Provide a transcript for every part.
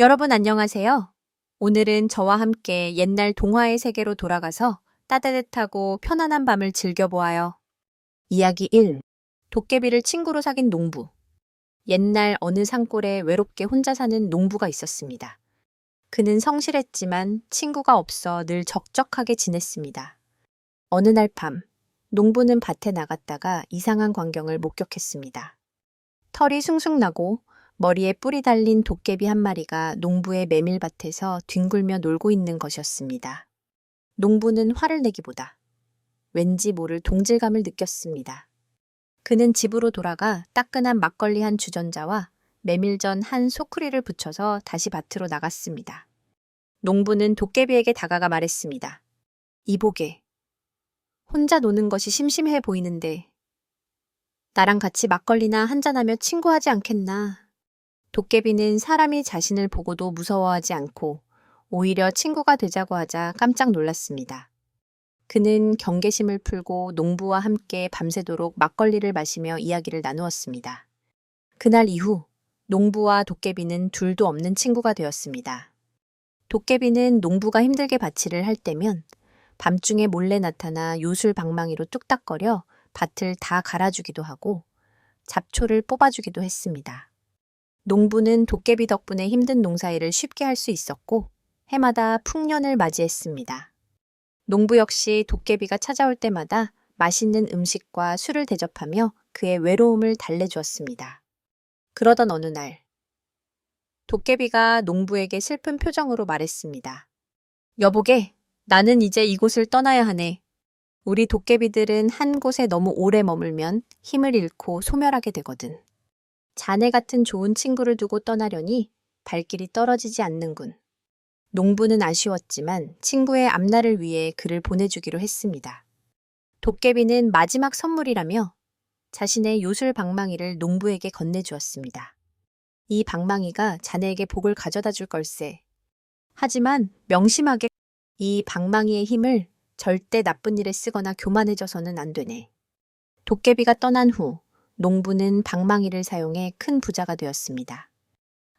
여러분 안녕하세요. 오늘은 저와 함께 옛날 동화의 세계로 돌아가서 따뜻하고 편안한 밤을 즐겨보아요. 이야기 1. 도깨비를 친구로 사귄 농부. 옛날 어느 산골에 외롭게 혼자 사는 농부가 있었습니다. 그는 성실했지만 친구가 없어 늘 적적하게 지냈습니다. 어느 날 밤, 농부는 밭에 나갔다가 이상한 광경을 목격했습니다. 털이 숭숭 나고 머리에 뿔이 달린 도깨비 한 마리가 농부의 메밀밭에서 뒹굴며 놀고 있는 것이었습니다. 농부는 화를 내기보다 왠지 모를 동질감을 느꼈습니다. 그는 집으로 돌아가 따끈한 막걸리 한 주전자와 메밀전 한 소쿠리를 붙여서 다시 밭으로 나갔습니다. 농부는 도깨비에게 다가가 말했습니다. 이보게, 혼자 노는 것이 심심해 보이는데 나랑 같이 막걸리나 한잔하며 친구하지 않겠나? 도깨비는 사람이 자신을 보고도 무서워하지 않고 오히려 친구가 되자고 하자 깜짝 놀랐습니다. 그는 경계심을 풀고 농부와 함께 밤새도록 막걸리를 마시며 이야기를 나누었습니다. 그날 이후 농부와 도깨비는 둘도 없는 친구가 되었습니다. 도깨비는 농부가 힘들게 밭일을 할 때면 밤중에 몰래 나타나 요술방망이로 뚝딱거려 밭을 다 갈아주기도 하고 잡초를 뽑아주기도 했습니다. 농부는 도깨비 덕분에 힘든 농사일을 쉽게 할 수 있었고 해마다 풍년을 맞이했습니다. 농부 역시 도깨비가 찾아올 때마다 맛있는 음식과 술을 대접하며 그의 외로움을 달래주었습니다. 그러던 어느 날 도깨비가 농부에게 슬픈 표정으로 말했습니다. 여보게, 나는 이제 이곳을 떠나야 하네. 우리 도깨비들은 한 곳에 너무 오래 머물면 힘을 잃고 소멸하게 되거든. 자네 같은 좋은 친구를 두고 떠나려니 발길이 떨어지지 않는군. 농부는 아쉬웠지만 친구의 앞날을 위해 그를 보내주기로 했습니다. 도깨비는 마지막 선물이라며 자신의 요술 방망이를 농부에게 건네주었습니다. 이 방망이가 자네에게 복을 가져다 줄 걸세. 하지만 명심하게 이 방망이의 힘을 절대 나쁜 일에 쓰거나 교만해져서는 안 되네. 도깨비가 떠난 후 농부는 방망이를 사용해 큰 부자가 되었습니다.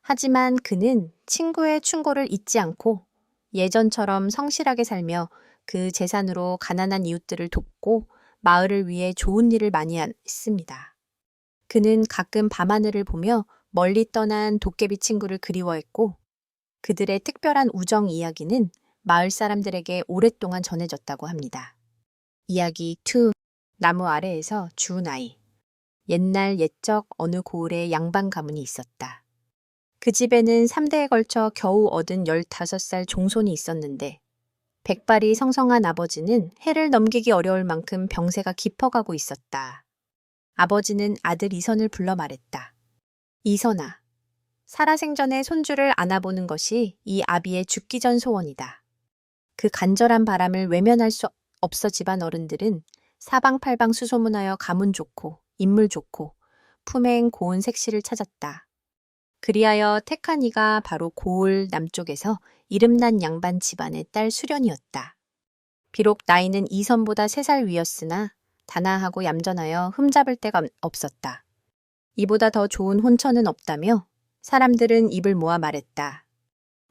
하지만 그는 친구의 충고를 잊지 않고 예전처럼 성실하게 살며 그 재산으로 가난한 이웃들을 돕고 마을을 위해 좋은 일을 많이 했습니다. 그는 가끔 밤하늘을 보며 멀리 떠난 도깨비 친구를 그리워했고 그들의 특별한 우정 이야기는 마을 사람들에게 오랫동안 전해졌다고 합니다. 이야기 2. 나무 아래에서 주운 아이. 옛날 옛적 어느 고을에 양반 가문이 있었다. 그 집에는 3대에 걸쳐 겨우 얻은 15살 종손이 있었는데 백발이 성성한 아버지는 해를 넘기기 어려울 만큼 병세가 깊어가고 있었다. 아버지는 아들 이선을 불러 말했다. 이선아, 살아생전에 손주를 안아보는 것이 이 아비의 죽기 전 소원이다. 그 간절한 바람을 외면할 수 없어 집안 어른들은 사방팔방 수소문하여 가문 좋고 인물 좋고 품행 고운 색시를 찾았다. 그리하여 택한 이가 바로 고을 남쪽에서 이름난 양반 집안의 딸 수련이었다. 비록 나이는 이선보다 3살 위였으나 단아하고 얌전하여 흠잡을 데가 없었다. 이보다 더 좋은 혼처는 없다며 사람들은 입을 모아 말했다.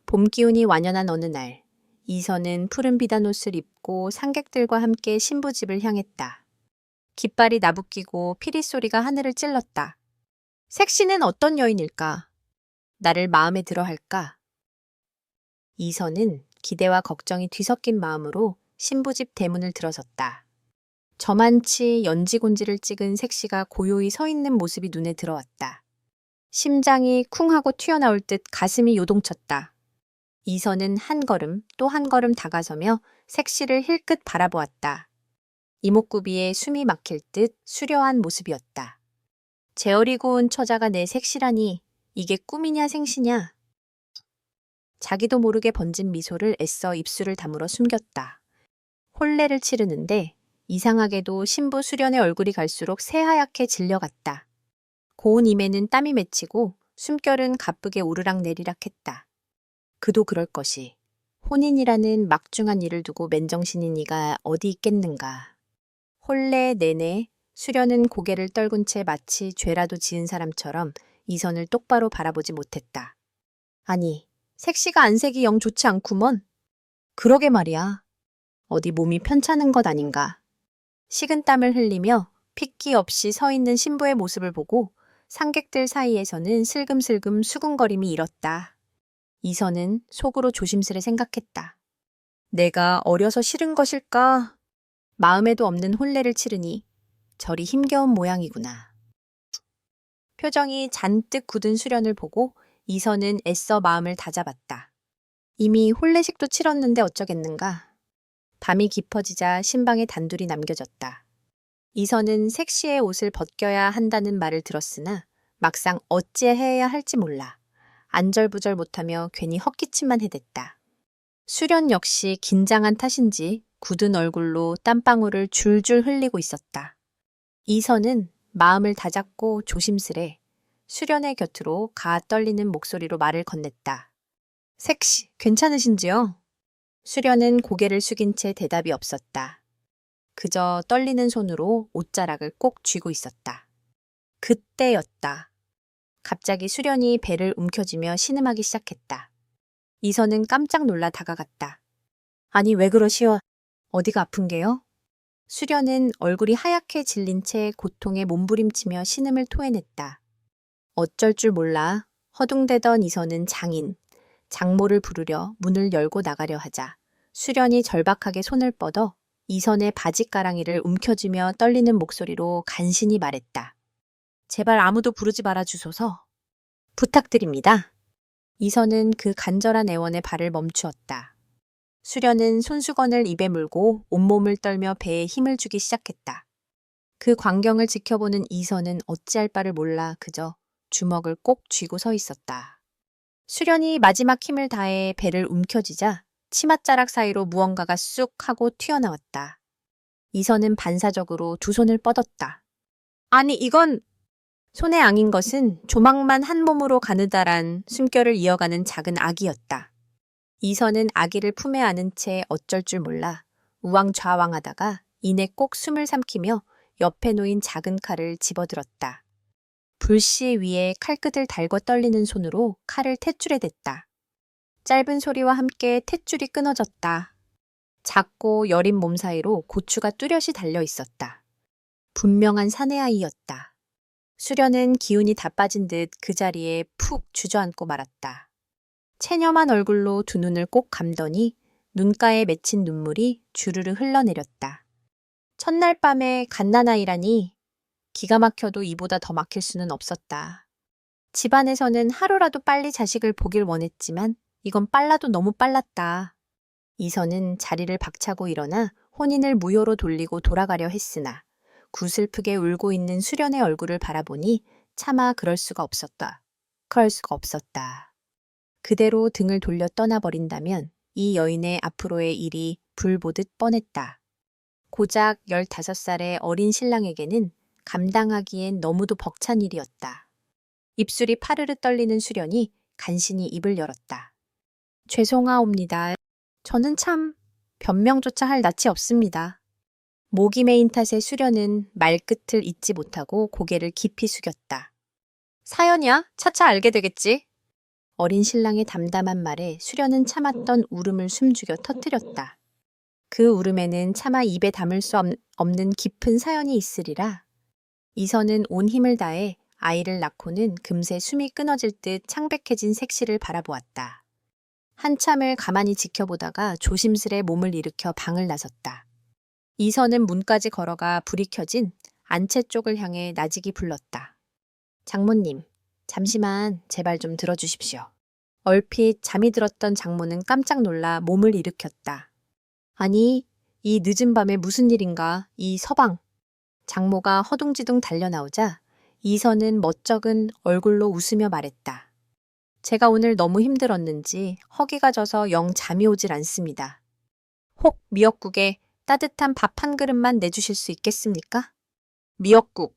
봄 기운이 완연한 어느 날 이선은 푸른 비단옷을 입고 상객들과 함께 신부집을 향했다. 깃발이 나부끼고 피리 소리가 하늘을 찔렀다. 색시는 어떤 여인일까? 나를 마음에 들어 할까? 이선은 기대와 걱정이 뒤섞인 마음으로 신부집 대문을 들어섰다. 저만치 연지곤지를 찍은 색시가 고요히 서 있는 모습이 눈에 들어왔다. 심장이 쿵 하고 튀어나올 듯 가슴이 요동쳤다. 이선은 한 걸음 또 한 걸음 다가서며 색시를 힐끗 바라보았다. 이목구비에 숨이 막힐 듯 수려한 모습이었다. 재어리고 온 처자가 내 색시라니 이게 꿈이냐 생시냐. 자기도 모르게 번진 미소를 애써 입술을 다물어 숨겼다. 혼례를 치르는데 이상하게도 신부 수련의 얼굴이 갈수록 새하얗게 질려갔다. 고운 임에는 땀이 맺히고 숨결은 가쁘게 오르락내리락 했다. 그도 그럴 것이. 혼인이라는 막중한 일을 두고 맨정신인 이가 어디 있겠는가. 혼례 내내 수련은 고개를 떨군 채 마치 죄라도 지은 사람처럼 이선을 똑바로 바라보지 못했다. 아니, 색시가 안색이 영 좋지 않구먼. 그러게 말이야. 어디 몸이 편찮은 것 아닌가. 식은땀을 흘리며 핏기 없이 서 있는 신부의 모습을 보고 상객들 사이에서는 슬금슬금 수군거림이 일었다. 이선은 속으로 조심스레 생각했다. 내가 어려서 싫은 것일까? 마음에도 없는 혼례를 치르니 저리 힘겨운 모양이구나. 표정이 잔뜩 굳은 수련을 보고 이선은 애써 마음을 다잡았다. 이미 혼례식도 치렀는데 어쩌겠는가. 밤이 깊어지자 신방에 단둘이 남겨졌다. 이선은 색시의 옷을 벗겨야 한다는 말을 들었으나 막상 어찌해야 할지 몰라. 안절부절 못하며 괜히 헛기침만 해댔다. 수련 역시 긴장한 탓인지 굳은 얼굴로 땀방울을 줄줄 흘리고 있었다. 이선은 마음을 다잡고 조심스레 수련의 곁으로 가 떨리는 목소리로 말을 건넸다. 색시, 괜찮으신지요? 수련은 고개를 숙인 채 대답이 없었다. 그저 떨리는 손으로 옷자락을 꼭 쥐고 있었다. 그때였다. 갑자기 수련이 배를 움켜쥐며 신음하기 시작했다. 이선은 깜짝 놀라 다가갔다. 아니, 왜 그러시오? 어디가 아픈게요? 수련은 얼굴이 하얗게 질린 채 고통에 몸부림치며 신음을 토해냈다. 어쩔 줄 몰라 허둥대던 이선은 장모를 부르려 문을 열고 나가려 하자 수련이 절박하게 손을 뻗어 이선의 바지가랑이를 움켜쥐며 떨리는 목소리로 간신히 말했다. 제발 아무도 부르지 말아 주소서. 부탁드립니다. 이선은 그 간절한 애원에 발을 멈추었다. 수련은 손수건을 입에 물고 온몸을 떨며 배에 힘을 주기 시작했다. 그 광경을 지켜보는 이선은 어찌할 바를 몰라 그저 주먹을 꼭 쥐고 서 있었다. 수련이 마지막 힘을 다해 배를 움켜쥐자 치맛자락 사이로 무언가가 쑥 하고 튀어나왔다. 이선은 반사적으로 두 손을 뻗었다. 아니, 이건... 손에 앙인 것은 조막만 한 몸으로 가느다란 숨결을 이어가는 작은 아기였다. 이선은 아기를 품에 안은 채 어쩔 줄 몰라 우왕좌왕하다가 이내 꼭 숨을 삼키며 옆에 놓인 작은 칼을 집어들었다. 불씨 위에 칼끝을 달궈 떨리는 손으로 칼을 탯줄에 댔다. 짧은 소리와 함께 탯줄이 끊어졌다. 작고 여린 몸 사이로 고추가 뚜렷이 달려 있었다. 분명한 사내아이였다. 수련은 기운이 다 빠진 듯 그 자리에 푹 주저앉고 말았다. 체념한 얼굴로 두 눈을 꼭 감더니 눈가에 맺힌 눈물이 주르르 흘러내렸다. 첫날 밤에 갓난아이라니 기가 막혀도 이보다 더 막힐 수는 없었다. 집안에서는 하루라도 빨리 자식을 보길 원했지만 이건 빨라도 너무 빨랐다. 이선은 자리를 박차고 일어나 혼인을 무효로 돌리고 돌아가려 했으나 구슬프게 울고 있는 수련의 얼굴을 바라보니 차마 그럴 수가 없었다. 그대로 등을 돌려 떠나버린다면 이 여인의 앞으로의 일이 불보듯 뻔했다. 고작 15살의 어린 신랑에게는 감당하기엔 너무도 벅찬 일이었다. 입술이 파르르 떨리는 수련이 간신히 입을 열었다. 죄송하옵니다. 저는 참 변명조차 할 낯이 없습니다. 목이 메인 탓에 수련은 말끝을 잇지 못하고 고개를 깊이 숙였다. 사연이야? 차차 알게 되겠지? 어린 신랑의 담담한 말에 수련은 참았던 울음을 숨죽여 터뜨렸다. 그 울음에는 차마 입에 담을 수 없는 깊은 사연이 있으리라. 이선은 온 힘을 다해 아이를 낳고는 금세 숨이 끊어질 듯 창백해진 색시를 바라보았다. 한참을 가만히 지켜보다가 조심스레 몸을 일으켜 방을 나섰다. 이선은 문까지 걸어가 불이 켜진 안채 쪽을 향해 나직이 불렀다. 장모님, 잠시만 제발 좀 들어주십시오. 얼핏 잠이 들었던 장모는 깜짝 놀라 몸을 일으켰다. 아니, 이 늦은 밤에 무슨 일인가, 이 서방. 장모가 허둥지둥 달려나오자 이선은 멋쩍은 얼굴로 웃으며 말했다. 제가 오늘 너무 힘들었는지 허기가 져서 영 잠이 오질 않습니다. 혹 미역국에 따뜻한 밥 한 그릇만 내주실 수 있겠습니까? 미역국.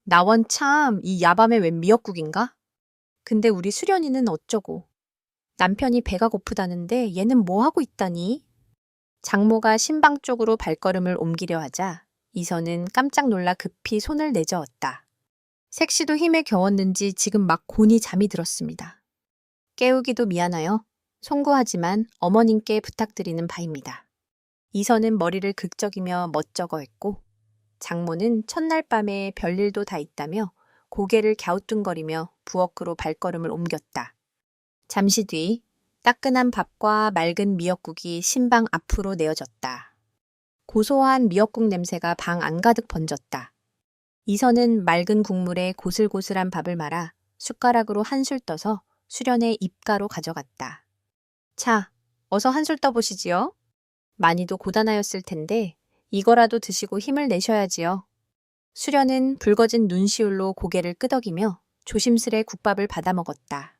나원 참 이 야밤에 웬 미역국인가? 근데 우리 수련이는 어쩌고. 남편이 배가 고프다는데 얘는 뭐 하고 있다니? 장모가 신방 쪽으로 발걸음을 옮기려 하자 이선은 깜짝 놀라 급히 손을 내저었다. 색시도 힘에 겨웠는지 지금 막 곤히 잠이 들었습니다. 깨우기도 미안하여 송구하지만 어머님께 부탁드리는 바입니다. 이선은 머리를 극적이며 멋쩍어 했고 장모는 첫날 밤에 별일도 다 있다며 고개를 갸우뚱거리며 부엌으로 발걸음을 옮겼다. 잠시 뒤 따끈한 밥과 맑은 미역국이 신방 앞으로 내어졌다. 고소한 미역국 냄새가 방 안가득 번졌다. 이선은 맑은 국물에 고슬고슬한 밥을 말아 숟가락으로 한술 떠서 수련의 입가로 가져갔다. 자, 어서 한술 떠보시지요. 많이도 고단하였을 텐데 이거라도 드시고 힘을 내셔야지요. 수련은 붉어진 눈시울로 고개를 끄덕이며 조심스레 국밥을 받아 먹었다.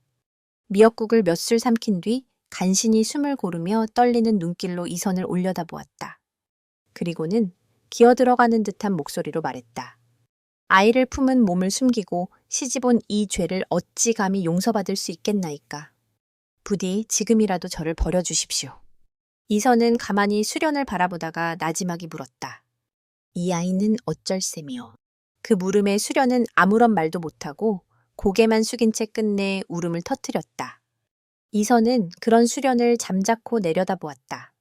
미역국을 몇 술 삼킨 뒤 간신히 숨을 고르며 떨리는 눈길로 이선을 올려다보았다. 그리고는 기어들어가는 듯한 목소리로 말했다. 아이를 품은 몸을 숨기고 시집온 이 죄를 어찌 감히 용서받을 수 있겠나이까. 부디 지금이라도 저를 버려주십시오. 이선은 가만히 수련을 바라보다가 나지막이 물었다. 이 아이는 어쩔 셈이요. 그 물음에 수련은 아무런 말도 못하고 고개만 숙인 채 끝내 울음을 터뜨렸다. 이선은 그런 수련을 잠자코 내려다보았다.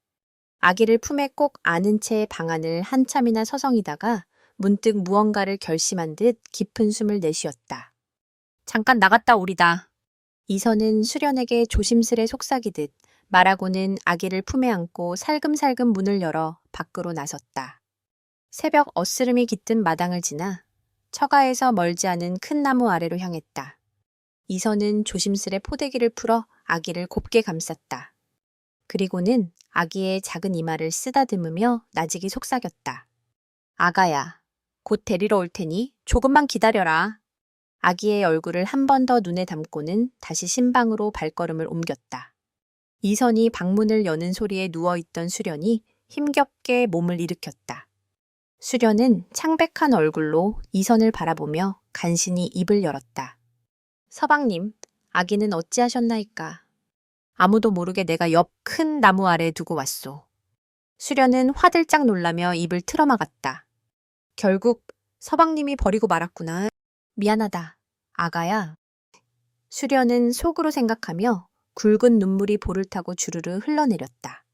아기를 품에 꼭 안은 채 방 안을 한참이나 서성이다가 문득 무언가를 결심한 듯 깊은 숨을 내쉬었다. 잠깐 나갔다 오리다. 이선은 수련에게 조심스레 속삭이듯 말하고는 아기를 품에 안고 살금살금 문을 열어 밖으로 나섰다. 새벽 어스름이 깃든 마당을 지나 처가에서 멀지 않은 큰 나무 아래로 향했다. 이선은 조심스레 포대기를 풀어 아기를 곱게 감쌌다. 그리고는 아기의 작은 이마를 쓰다듬으며 나직이 속삭였다. 아가야, 곧 데리러 올 테니 조금만 기다려라. 아기의 얼굴을 한 번 더 눈에 담고는 다시 신방으로 발걸음을 옮겼다. 이선이 방문을 여는 소리에 누워있던 수련이 힘겹게 몸을 일으켰다. 수련은 창백한 얼굴로 이선을 바라보며 간신히 입을 열었다. 서방님, 아기는 어찌하셨나이까. 아무도 모르게 내가 옆 큰 나무 아래 두고 왔소. 수련은 화들짝 놀라며 입을 틀어막았다. 결국 서방님이 버리고 말았구나. 미안하다. 아가야. 수련은 속으로 생각하며 굵은 눈물이 볼을 타고 주르르 흘러내렸다.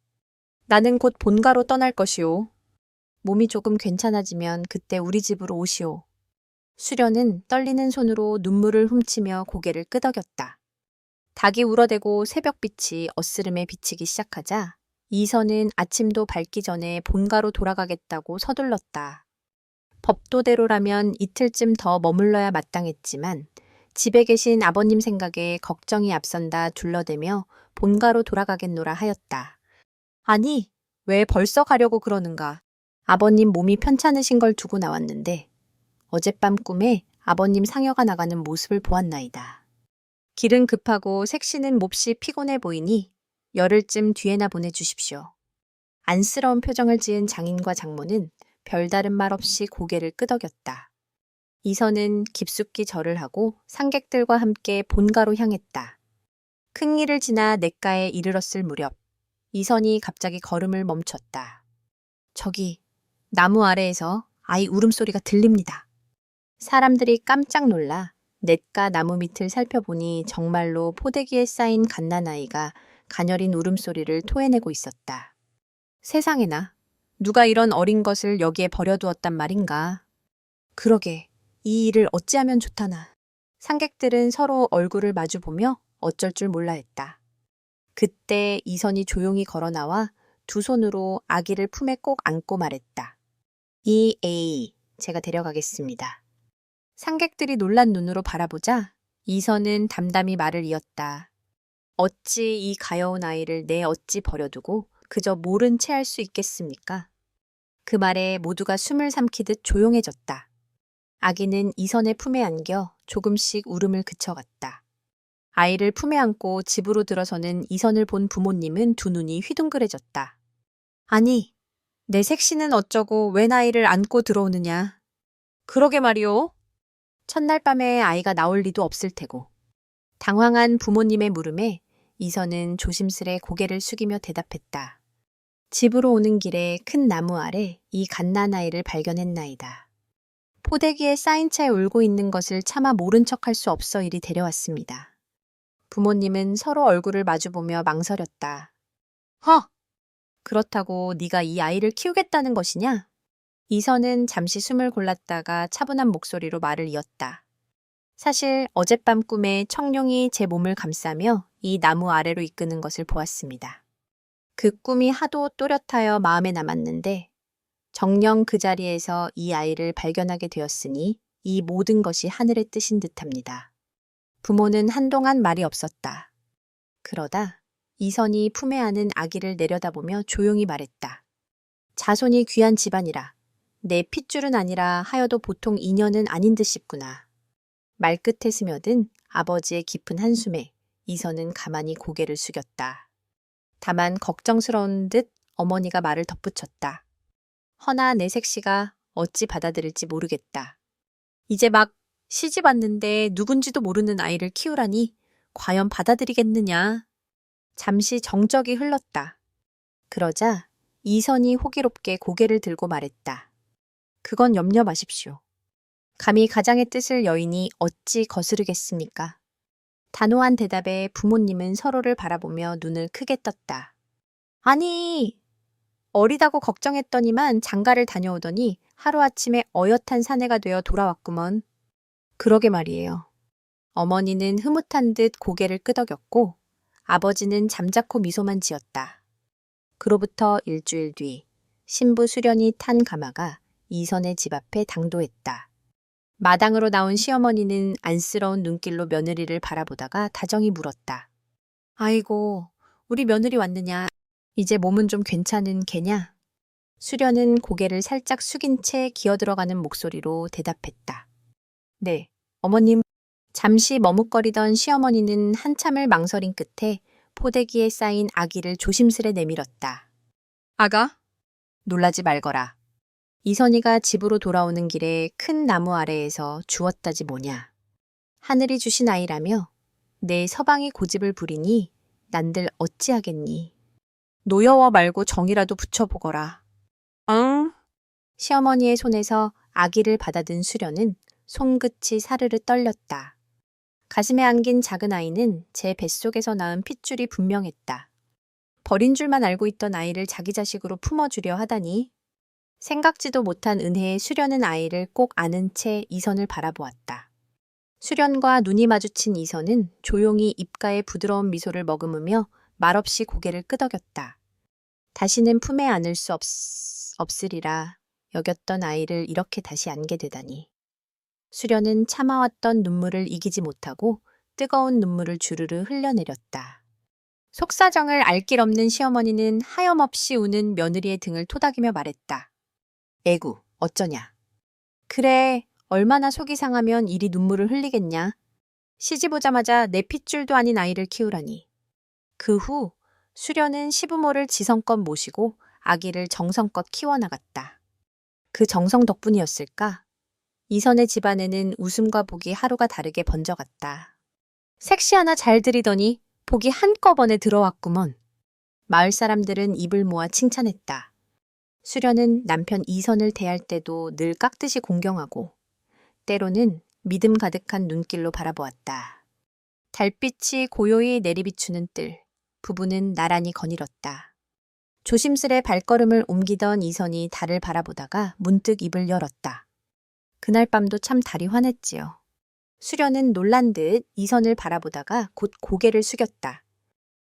나는 곧 본가로 떠날 것이오. 몸이 조금 괜찮아지면 그때 우리 집으로 오시오. 수련은 떨리는 손으로 눈물을 훔치며 고개를 끄덕였다. 닭이 울어대고 새벽빛이 어스름에 비치기 시작하자 이선은 아침도 밝기 전에 본가로 돌아가겠다고 서둘렀다. 법도대로라면 이틀쯤 더 머물러야 마땅했지만 집에 계신 아버님 생각에 걱정이 앞선다 둘러대며 본가로 돌아가겠노라 하였다. 아니, 왜 벌써 가려고 그러는가? 아버님 몸이 편찮으신 걸 두고 나왔는데 어젯밤 꿈에 아버님 상여가 나가는 모습을 보았나이다. 길은 급하고 색시는 몹시 피곤해 보이니 열흘쯤 뒤에나 보내주십시오. 안쓰러운 표정을 지은 장인과 장모는 별다른 말 없이 고개를 끄덕였다. 이선은 깊숙이 절을 하고 상객들과 함께 본가로 향했다. 큰 길을 지나 냇가에 이르렀을 무렵 이선이 갑자기 걸음을 멈췄다. 저기 나무 아래에서 아이 울음소리가 들립니다. 사람들이 깜짝 놀라 냇가 나무 밑을 살펴보니 정말로 포대기에 쌓인 갓난아이가 가녀린 울음소리를 토해내고 있었다. 세상에나 누가 이런 어린 것을 여기에 버려두었단 말인가. 그러게 이 일을 어찌하면 좋다나. 상객들은 서로 얼굴을 마주보며 어쩔 줄 몰라 했다. 그때 이선이 조용히 걸어나와 두 손으로 아기를 품에 꼭 안고 말했다. 이 에이, 제가 데려가겠습니다. 상객들이 놀란 눈으로 바라보자 이선은 담담히 말을 이었다. 어찌 이 가여운 아이를 내 어찌 버려두고 그저 모른 채 할 수 있겠습니까? 그 말에 모두가 숨을 삼키듯 조용해졌다. 아기는 이선의 품에 안겨 조금씩 울음을 그쳐갔다. 아이를 품에 안고 집으로 들어서는 이선을 본 부모님은 두 눈이 휘둥그레졌다. 아니, 내 색시는 어쩌고 웬 아이를 안고 들어오느냐. 그러게 말이오. 첫날 밤에 아이가 나올 리도 없을 테고. 당황한 부모님의 물음에 이선은 조심스레 고개를 숙이며 대답했다. 집으로 오는 길에 큰 나무 아래 이 갓난아이를 발견했나이다. 포대기에 쌓인 채 울고 있는 것을 차마 모른 척할 수 없어 이리 데려왔습니다. 부모님은 서로 얼굴을 마주보며 망설였다. 허! 그렇다고 네가 이 아이를 키우겠다는 것이냐? 이선은 잠시 숨을 골랐다가 차분한 목소리로 말을 이었다. 사실 어젯밤 꿈에 청룡이 제 몸을 감싸며 이 나무 아래로 이끄는 것을 보았습니다. 그 꿈이 하도 또렷하여 마음에 남았는데 정녕 그 자리에서 이 아이를 발견하게 되었으니 이 모든 것이 하늘의 뜻인 듯합니다. 부모는 한동안 말이 없었다. 그러다 이선이 품에 안은 아기를 내려다보며 조용히 말했다. 자손이 귀한 집안이라 내 핏줄은 아니라 하여도 보통 인연은 아닌 듯 싶구나. 말끝에 스며든 아버지의 깊은 한숨에 이선은 가만히 고개를 숙였다. 다만 걱정스러운 듯 어머니가 말을 덧붙였다. 허나 내 색시가 어찌 받아들일지 모르겠다. 이제 막 시집 왔는데 누군지도 모르는 아이를 키우라니 과연 받아들이겠느냐. 잠시 정적이 흘렀다. 그러자 이선이 호기롭게 고개를 들고 말했다. 그건 염려 마십시오. 감히 가장의 뜻을 여인이 어찌 거스르겠습니까? 단호한 대답에 부모님은 서로를 바라보며 눈을 크게 떴다. 아니, 어리다고 걱정했더니만 장가를 다녀오더니 하루아침에 어엿한 사내가 되어 돌아왔구먼. 그러게 말이에요. 어머니는 흐뭇한 듯 고개를 끄덕였고 아버지는 잠자코 미소만 지었다. 그로부터 일주일 뒤 신부 수련이 탄 가마가 이선의 집 앞에 당도했다. 마당으로 나온 시어머니는 안쓰러운 눈길로 며느리를 바라보다가 다정히 물었다. 아이고, 우리 며느리 왔느냐? 이제 몸은 좀 괜찮은 개냐? 수련은 고개를 살짝 숙인 채 기어들어가는 목소리로 대답했다. 네, 어머님. 잠시 머뭇거리던 시어머니는 한참을 망설인 끝에 포대기에 쌓인 아기를 조심스레 내밀었다. 아가? 놀라지 말거라. 이선희가 집으로 돌아오는 길에 큰 나무 아래에서 주웠다지 뭐냐. 하늘이 주신 아이라며 내 서방이 고집을 부리니 난들 어찌하겠니. 노여워 말고 정이라도 붙여보거라. 응? 시어머니의 손에서 아기를 받아든 수련은 손끝이 사르르 떨렸다. 가슴에 안긴 작은 아이는 제 뱃속에서 낳은 핏줄이 분명했다. 버린 줄만 알고 있던 아이를 자기 자식으로 품어주려 하다니. 생각지도 못한 은혜에 수련은 아이를 꼭 안은 채 이선을 바라보았다. 수련과 눈이 마주친 이선은 조용히 입가에 부드러운 미소를 머금으며 말없이 고개를 끄덕였다. 다시는 품에 안을 수 없으리라 여겼던 아이를 이렇게 다시 안게 되다니. 수련은 참아왔던 눈물을 이기지 못하고 뜨거운 눈물을 주르르 흘려내렸다. 속사정을 알 길 없는 시어머니는 하염없이 우는 며느리의 등을 토닥이며 말했다. 애구, 어쩌냐. 그래, 얼마나 속이 상하면 이리 눈물을 흘리겠냐. 시집 오자마자 내 핏줄도 아닌 아이를 키우라니. 그 후 수련은 시부모를 지성껏 모시고 아기를 정성껏 키워나갔다. 그 정성 덕분이었을까? 이선의 집안에는 웃음과 복이 하루가 다르게 번져갔다. 색시 하나 잘 들이더니 복이 한꺼번에 들어왔구먼. 마을 사람들은 입을 모아 칭찬했다. 수련은 남편 이선을 대할 때도 늘 깍듯이 공경하고 때로는 믿음 가득한 눈길로 바라보았다. 달빛이 고요히 내리비추는 뜰, 부부는 나란히 거닐었다. 조심스레 발걸음을 옮기던 이선이 달을 바라보다가 문득 입을 열었다. 그날 밤도 참 달이 환했지요. 수련은 놀란 듯 이선을 바라보다가 곧 고개를 숙였다.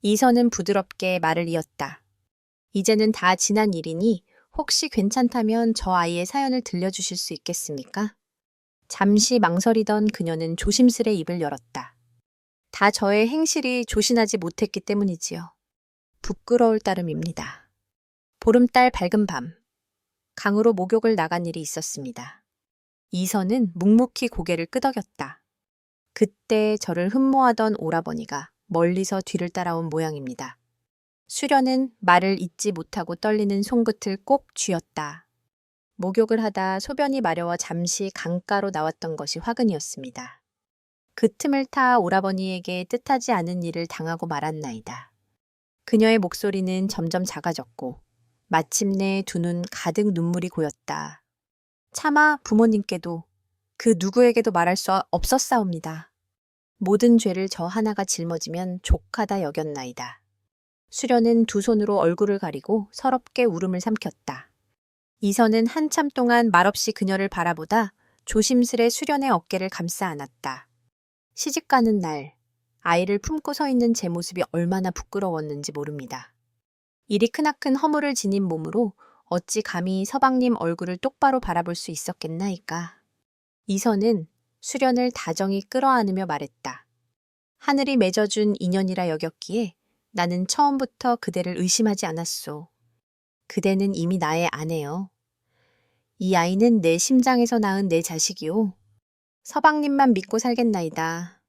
이선은 부드럽게 말을 이었다. 이제는 다 지난 일이니 혹시 괜찮다면 저 아이의 사연을 들려주실 수 있겠습니까? 잠시 망설이던 그녀는 조심스레 입을 열었다. 다 저의 행실이 조신하지 못했기 때문이지요. 부끄러울 따름입니다. 보름달 밝은 밤, 강으로 목욕을 나간 일이 있었습니다. 이선은 묵묵히 고개를 끄덕였다. 그때 저를 흠모하던 오라버니가 멀리서 뒤를 따라온 모양입니다. 수련은 말을 잇지 못하고 떨리는 손끝을 꼭 쥐었다. 목욕을 하다 소변이 마려워 잠시 강가로 나왔던 것이 화근이었습니다. 그 틈을 타 오라버니에게 뜻하지 않은 일을 당하고 말았나이다. 그녀의 목소리는 점점 작아졌고 마침내 두 눈 가득 눈물이 고였다. 차마 부모님께도 그 누구에게도 말할 수 없었사옵니다. 모든 죄를 저 하나가 짊어지면 족하다 여겼나이다. 수련은 두 손으로 얼굴을 가리고 서럽게 울음을 삼켰다. 이선은 한참 동안 말없이 그녀를 바라보다 조심스레 수련의 어깨를 감싸 안았다. 시집가는 날, 아이를 품고 서 있는 제 모습이 얼마나 부끄러웠는지 모릅니다. 이리 크나큰 허물을 지닌 몸으로 어찌 감히 서방님 얼굴을 똑바로 바라볼 수 있었겠나이까. 이선은 수련을 다정히 끌어안으며 말했다. 하늘이 맺어준 인연이라 여겼기에 나는 처음부터 그대를 의심하지 않았소. 그대는 이미 나의 아내요. 이 아이는 내 심장에서 낳은 내 자식이오. 서방님만 믿고 살겠나이다.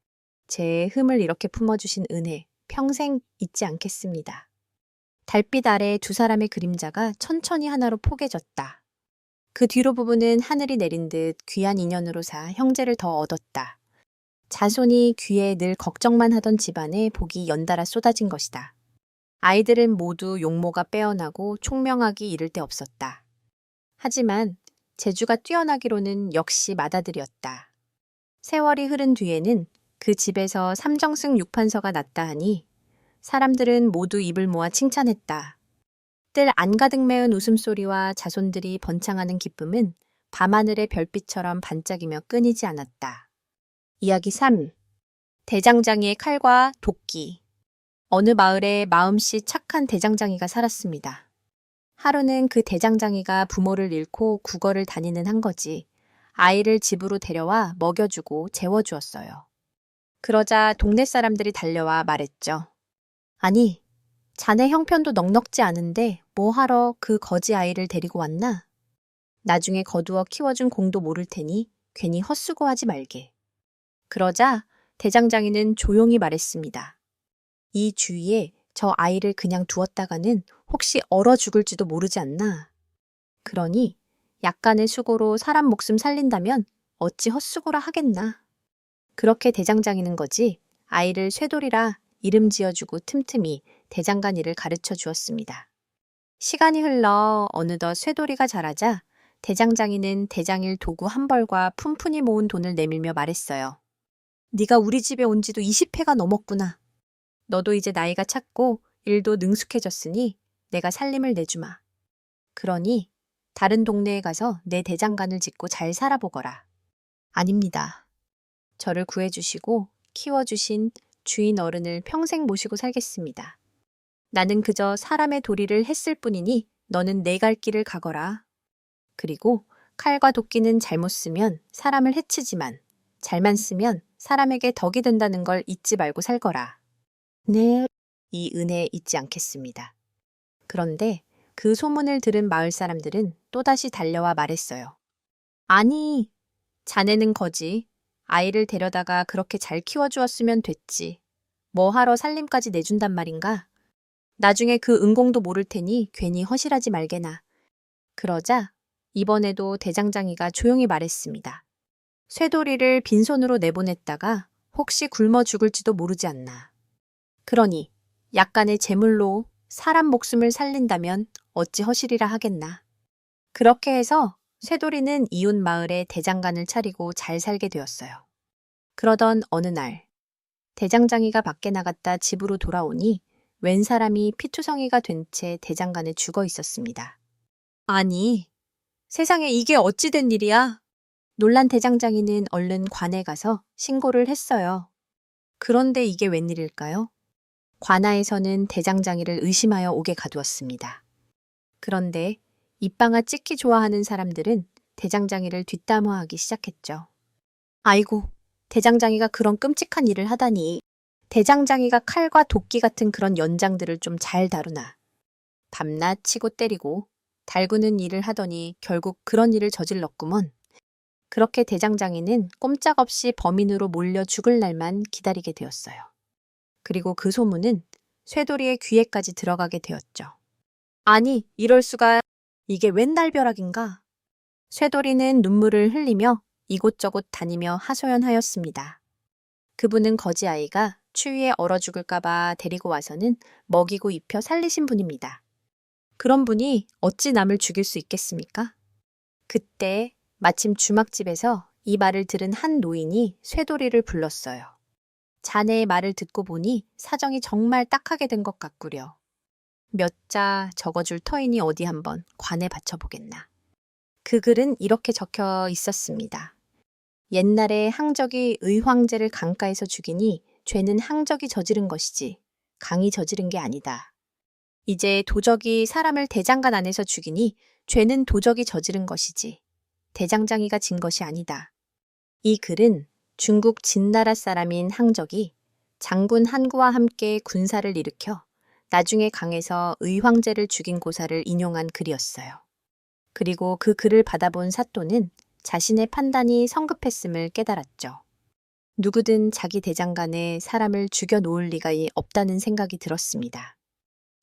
제 흠을 이렇게 품어주신 은혜 평생 잊지 않겠습니다. 달빛 아래 두 사람의 그림자가 천천히 하나로 포개졌다. 그 뒤로 부부는 하늘이 내린 듯 귀한 인연으로 사 형제를 더 얻었다. 자손이 귀에 늘 걱정만 하던 집안에 복이 연달아 쏟아진 것이다. 아이들은 모두 용모가 빼어나고 총명하기 이를 데 없었다. 하지만 재주가 뛰어나기로는 역시 맏아들이었다. 세월이 흐른 뒤에는 그 집에서 삼정승 육판서가 났다 하니 사람들은 모두 입을 모아 칭찬했다. 뜰 안가득 메은 웃음소리와 자손들이 번창하는 기쁨은 밤하늘의 별빛처럼 반짝이며 끊이지 않았다. 이야기 3. 대장장이의 칼과 도끼. 어느 마을에 마음씨 착한 대장장이가 살았습니다. 하루는 그 대장장이가 부모를 잃고 국어를 다니는 한거지 아이를 집으로 데려와 먹여주고 재워주었어요. 그러자 동네 사람들이 달려와 말했죠. 아니, 자네 형편도 넉넉지 않은데 뭐하러 그 거지 아이를 데리고 왔나? 나중에 거두어 키워준 공도 모를 테니 괜히 헛수고하지 말게. 그러자 대장장이는 조용히 말했습니다. 이 주위에 저 아이를 그냥 두었다가는 혹시 얼어 죽을지도 모르지 않나. 그러니 약간의 수고로 사람 목숨 살린다면 어찌 헛수고라 하겠나. 그렇게 대장장이는 거지 아이를 쇠돌이라 이름 지어주고 틈틈이 대장간이를 가르쳐 주었습니다. 시간이 흘러 어느덧 쇠돌이가 자라자 대장장이는 대장일 도구 한 벌과 푼푼히 모은 돈을 내밀며 말했어요. 네가 우리 집에 온 지도 20회가 넘었구나. 너도 이제 나이가 찼고 일도 능숙해졌으니 내가 살림을 내주마. 그러니 다른 동네에 가서 내 대장간을 짓고 잘 살아보거라. 아닙니다. 저를 구해주시고 키워주신 주인 어른을 평생 모시고 살겠습니다. 나는 그저 사람의 도리를 했을 뿐이니 너는 내 갈 길을 가거라. 그리고 칼과 도끼는 잘못 쓰면 사람을 해치지만 잘만 쓰면 사람에게 덕이 된다는 걸 잊지 말고 살거라. 네, 이 은혜 잊지 않겠습니다. 그런데 그 소문을 들은 마을 사람들은 또다시 달려와 말했어요. 아니, 자네는 거지. 아이를 데려다가 그렇게 잘 키워주었으면 됐지. 뭐하러 살림까지 내준단 말인가? 나중에 그 은공도 모를 테니 괜히 허실하지 말게나. 그러자 이번에도 대장장이가 조용히 말했습니다. 쇠돌이를 빈손으로 내보냈다가 혹시 굶어 죽을지도 모르지 않나. 그러니 약간의 재물로 사람 목숨을 살린다면 어찌 허실이라 하겠나. 그렇게 해서 쇠돌이는 이웃 마을에 대장간을 차리고 잘 살게 되었어요. 그러던 어느 날 대장장이가 밖에 나갔다 집으로 돌아오니 웬 사람이 피투성이가 된 채 대장간에 죽어 있었습니다. 아니, 세상에 이게 어찌 된 일이야? 놀란 대장장이는 얼른 관에 가서 신고를 했어요. 그런데 이게 웬일일까요? 관아에서는 대장장이를 의심하여 오게 가두었습니다. 그런데 입방아 찍기 좋아하는 사람들은 대장장이를 뒷담화하기 시작했죠. 아이고, 대장장이가 그런 끔찍한 일을 하다니. 대장장이가 칼과 도끼 같은 그런 연장들을 좀 잘 다루나. 밤낮 치고 때리고 달구는 일을 하더니 결국 그런 일을 저질렀구먼. 그렇게 대장장이는 꼼짝없이 범인으로 몰려 죽을 날만 기다리게 되었어요. 그리고 그 소문은 쇠돌이의 귀에까지 들어가게 되었죠. 아니, 이럴 수가. 이게 웬 날벼락인가? 쇠돌이는 눈물을 흘리며 이곳저곳 다니며 하소연하였습니다. 그분은 거지 아이가 추위에 얼어 죽을까봐 데리고 와서는 먹이고 입혀 살리신 분입니다. 그런 분이 어찌 남을 죽일 수 있겠습니까? 그때 마침 주막집에서 이 말을 들은 한 노인이 쇠돌이를 불렀어요. 자네의 말을 듣고 보니 사정이 정말 딱하게 된 것 같구려. 몇 자 적어줄 터이니 어디 한번 관에 받쳐보겠나. 그 글은 이렇게 적혀 있었습니다. 옛날에 항적이 의황제를 강가에서 죽이니 죄는 항적이 저지른 것이지 강이 저지른 게 아니다. 이제 도적이 사람을 대장간 안에서 죽이니 죄는 도적이 저지른 것이지 대장장이가 진 것이 아니다. 이 글은 중국 진나라 사람인 항적이 장군 한구와 함께 군사를 일으켜 나중에 강에서 의황제를 죽인 고사를 인용한 글이었어요. 그리고 그 글을 받아본 사또는 자신의 판단이 성급했음을 깨달았죠. 누구든 자기 대장간에 사람을 죽여 놓을 리가 없다는 생각이 들었습니다.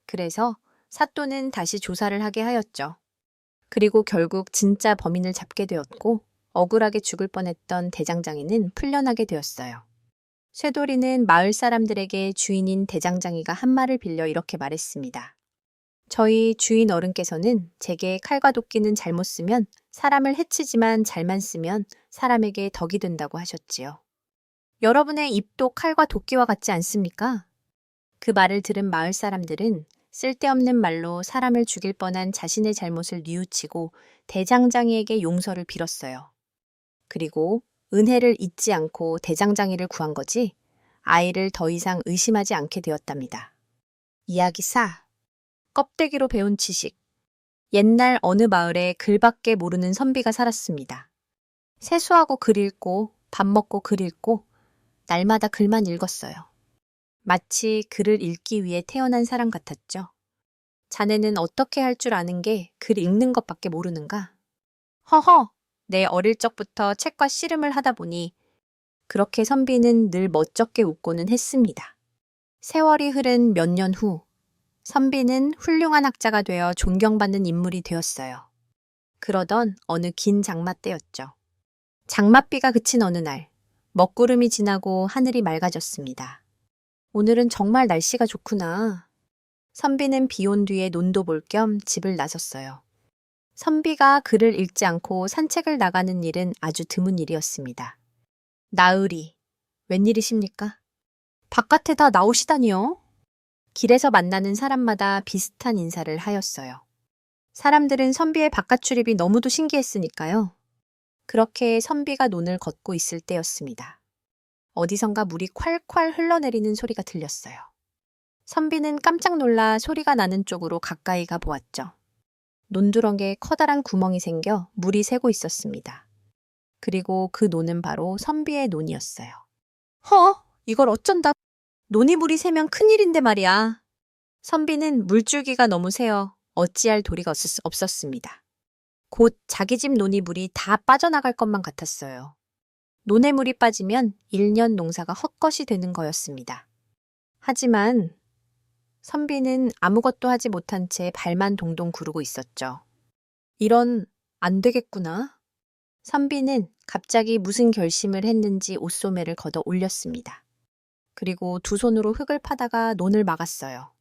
그래서 사또는 다시 조사를 하게 하였죠. 그리고 결국 진짜 범인을 잡게 되었고 억울하게 죽을 뻔했던 대장장이는 풀려나게 되었어요. 쇠돌이는 마을 사람들에게 주인인 대장장이가 한 말을 빌려 이렇게 말했습니다. 저희 주인 어른께서는 제게 칼과 도끼는 잘못 쓰면 사람을 해치지만 잘만 쓰면 사람에게 덕이 된다고 하셨지요. 여러분의 입도 칼과 도끼와 같지 않습니까? 그 말을 들은 마을 사람들은 쓸데없는 말로 사람을 죽일 뻔한 자신의 잘못을 뉘우치고 대장장이에게 용서를 빌었어요. 그리고 은혜를 잊지 않고 대장장이를 구한 거지 아이를 더 이상 의심하지 않게 되었답니다. 이야기 4. 껍데기로 배운 지식. 옛날 어느 마을에 글밖에 모르는 선비가 살았습니다. 세수하고 글 읽고 밥 먹고 글 읽고 날마다 글만 읽었어요. 마치 글을 읽기 위해 태어난 사람 같았죠. 자네는 어떻게 할 줄 아는 게 글 읽는 것밖에 모르는가? 허허, 내 어릴 적부터 책과 씨름을 하다 보니 그렇게 선비는 늘 멋쩍게 웃고는 했습니다. 세월이 흐른 몇 년 후, 선비는 훌륭한 학자가 되어 존경받는 인물이 되었어요. 그러던 어느 긴 장마 때였죠. 장맛비가 그친 어느 날, 먹구름이 지나고 하늘이 맑아졌습니다. 오늘은 정말 날씨가 좋구나. 선비는 비 온 뒤에 논도 볼 겸 집을 나섰어요. 선비가 글을 읽지 않고 산책을 나가는 일은 아주 드문 일이었습니다. 나으리, 웬일이십니까? 바깥에 다 나오시다니요? 길에서 만나는 사람마다 비슷한 인사를 하였어요. 사람들은 선비의 바깥 출입이 너무도 신기했으니까요. 그렇게 선비가 논을 걷고 있을 때였습니다. 어디선가 물이 콸콸 흘러내리는 소리가 들렸어요. 선비는 깜짝 놀라 소리가 나는 쪽으로 가까이 가 보았죠. 논두렁에 커다란 구멍이 생겨 물이 새고 있었습니다. 그리고 그 논은 바로 선비의 논이었어요. 이걸 어쩐다. 논이 물이 새면 큰일인데 말이야. 선비는 물줄기가 너무 새어 어찌할 도리가 없었습니다. 곧 자기 집 논이 물이 다 빠져나갈 것만 같았어요. 논에 물이 빠지면 1년 농사가 헛것이 되는 거였습니다. 하지만 선비는 아무것도 하지 못한 채 발만 동동 구르고 있었죠. 이런, 안 되겠구나. 선비는 갑자기 무슨 결심을 했는지 옷소매를 걷어 올렸습니다. 그리고 두 손으로 흙을 파다가 논을 막았어요.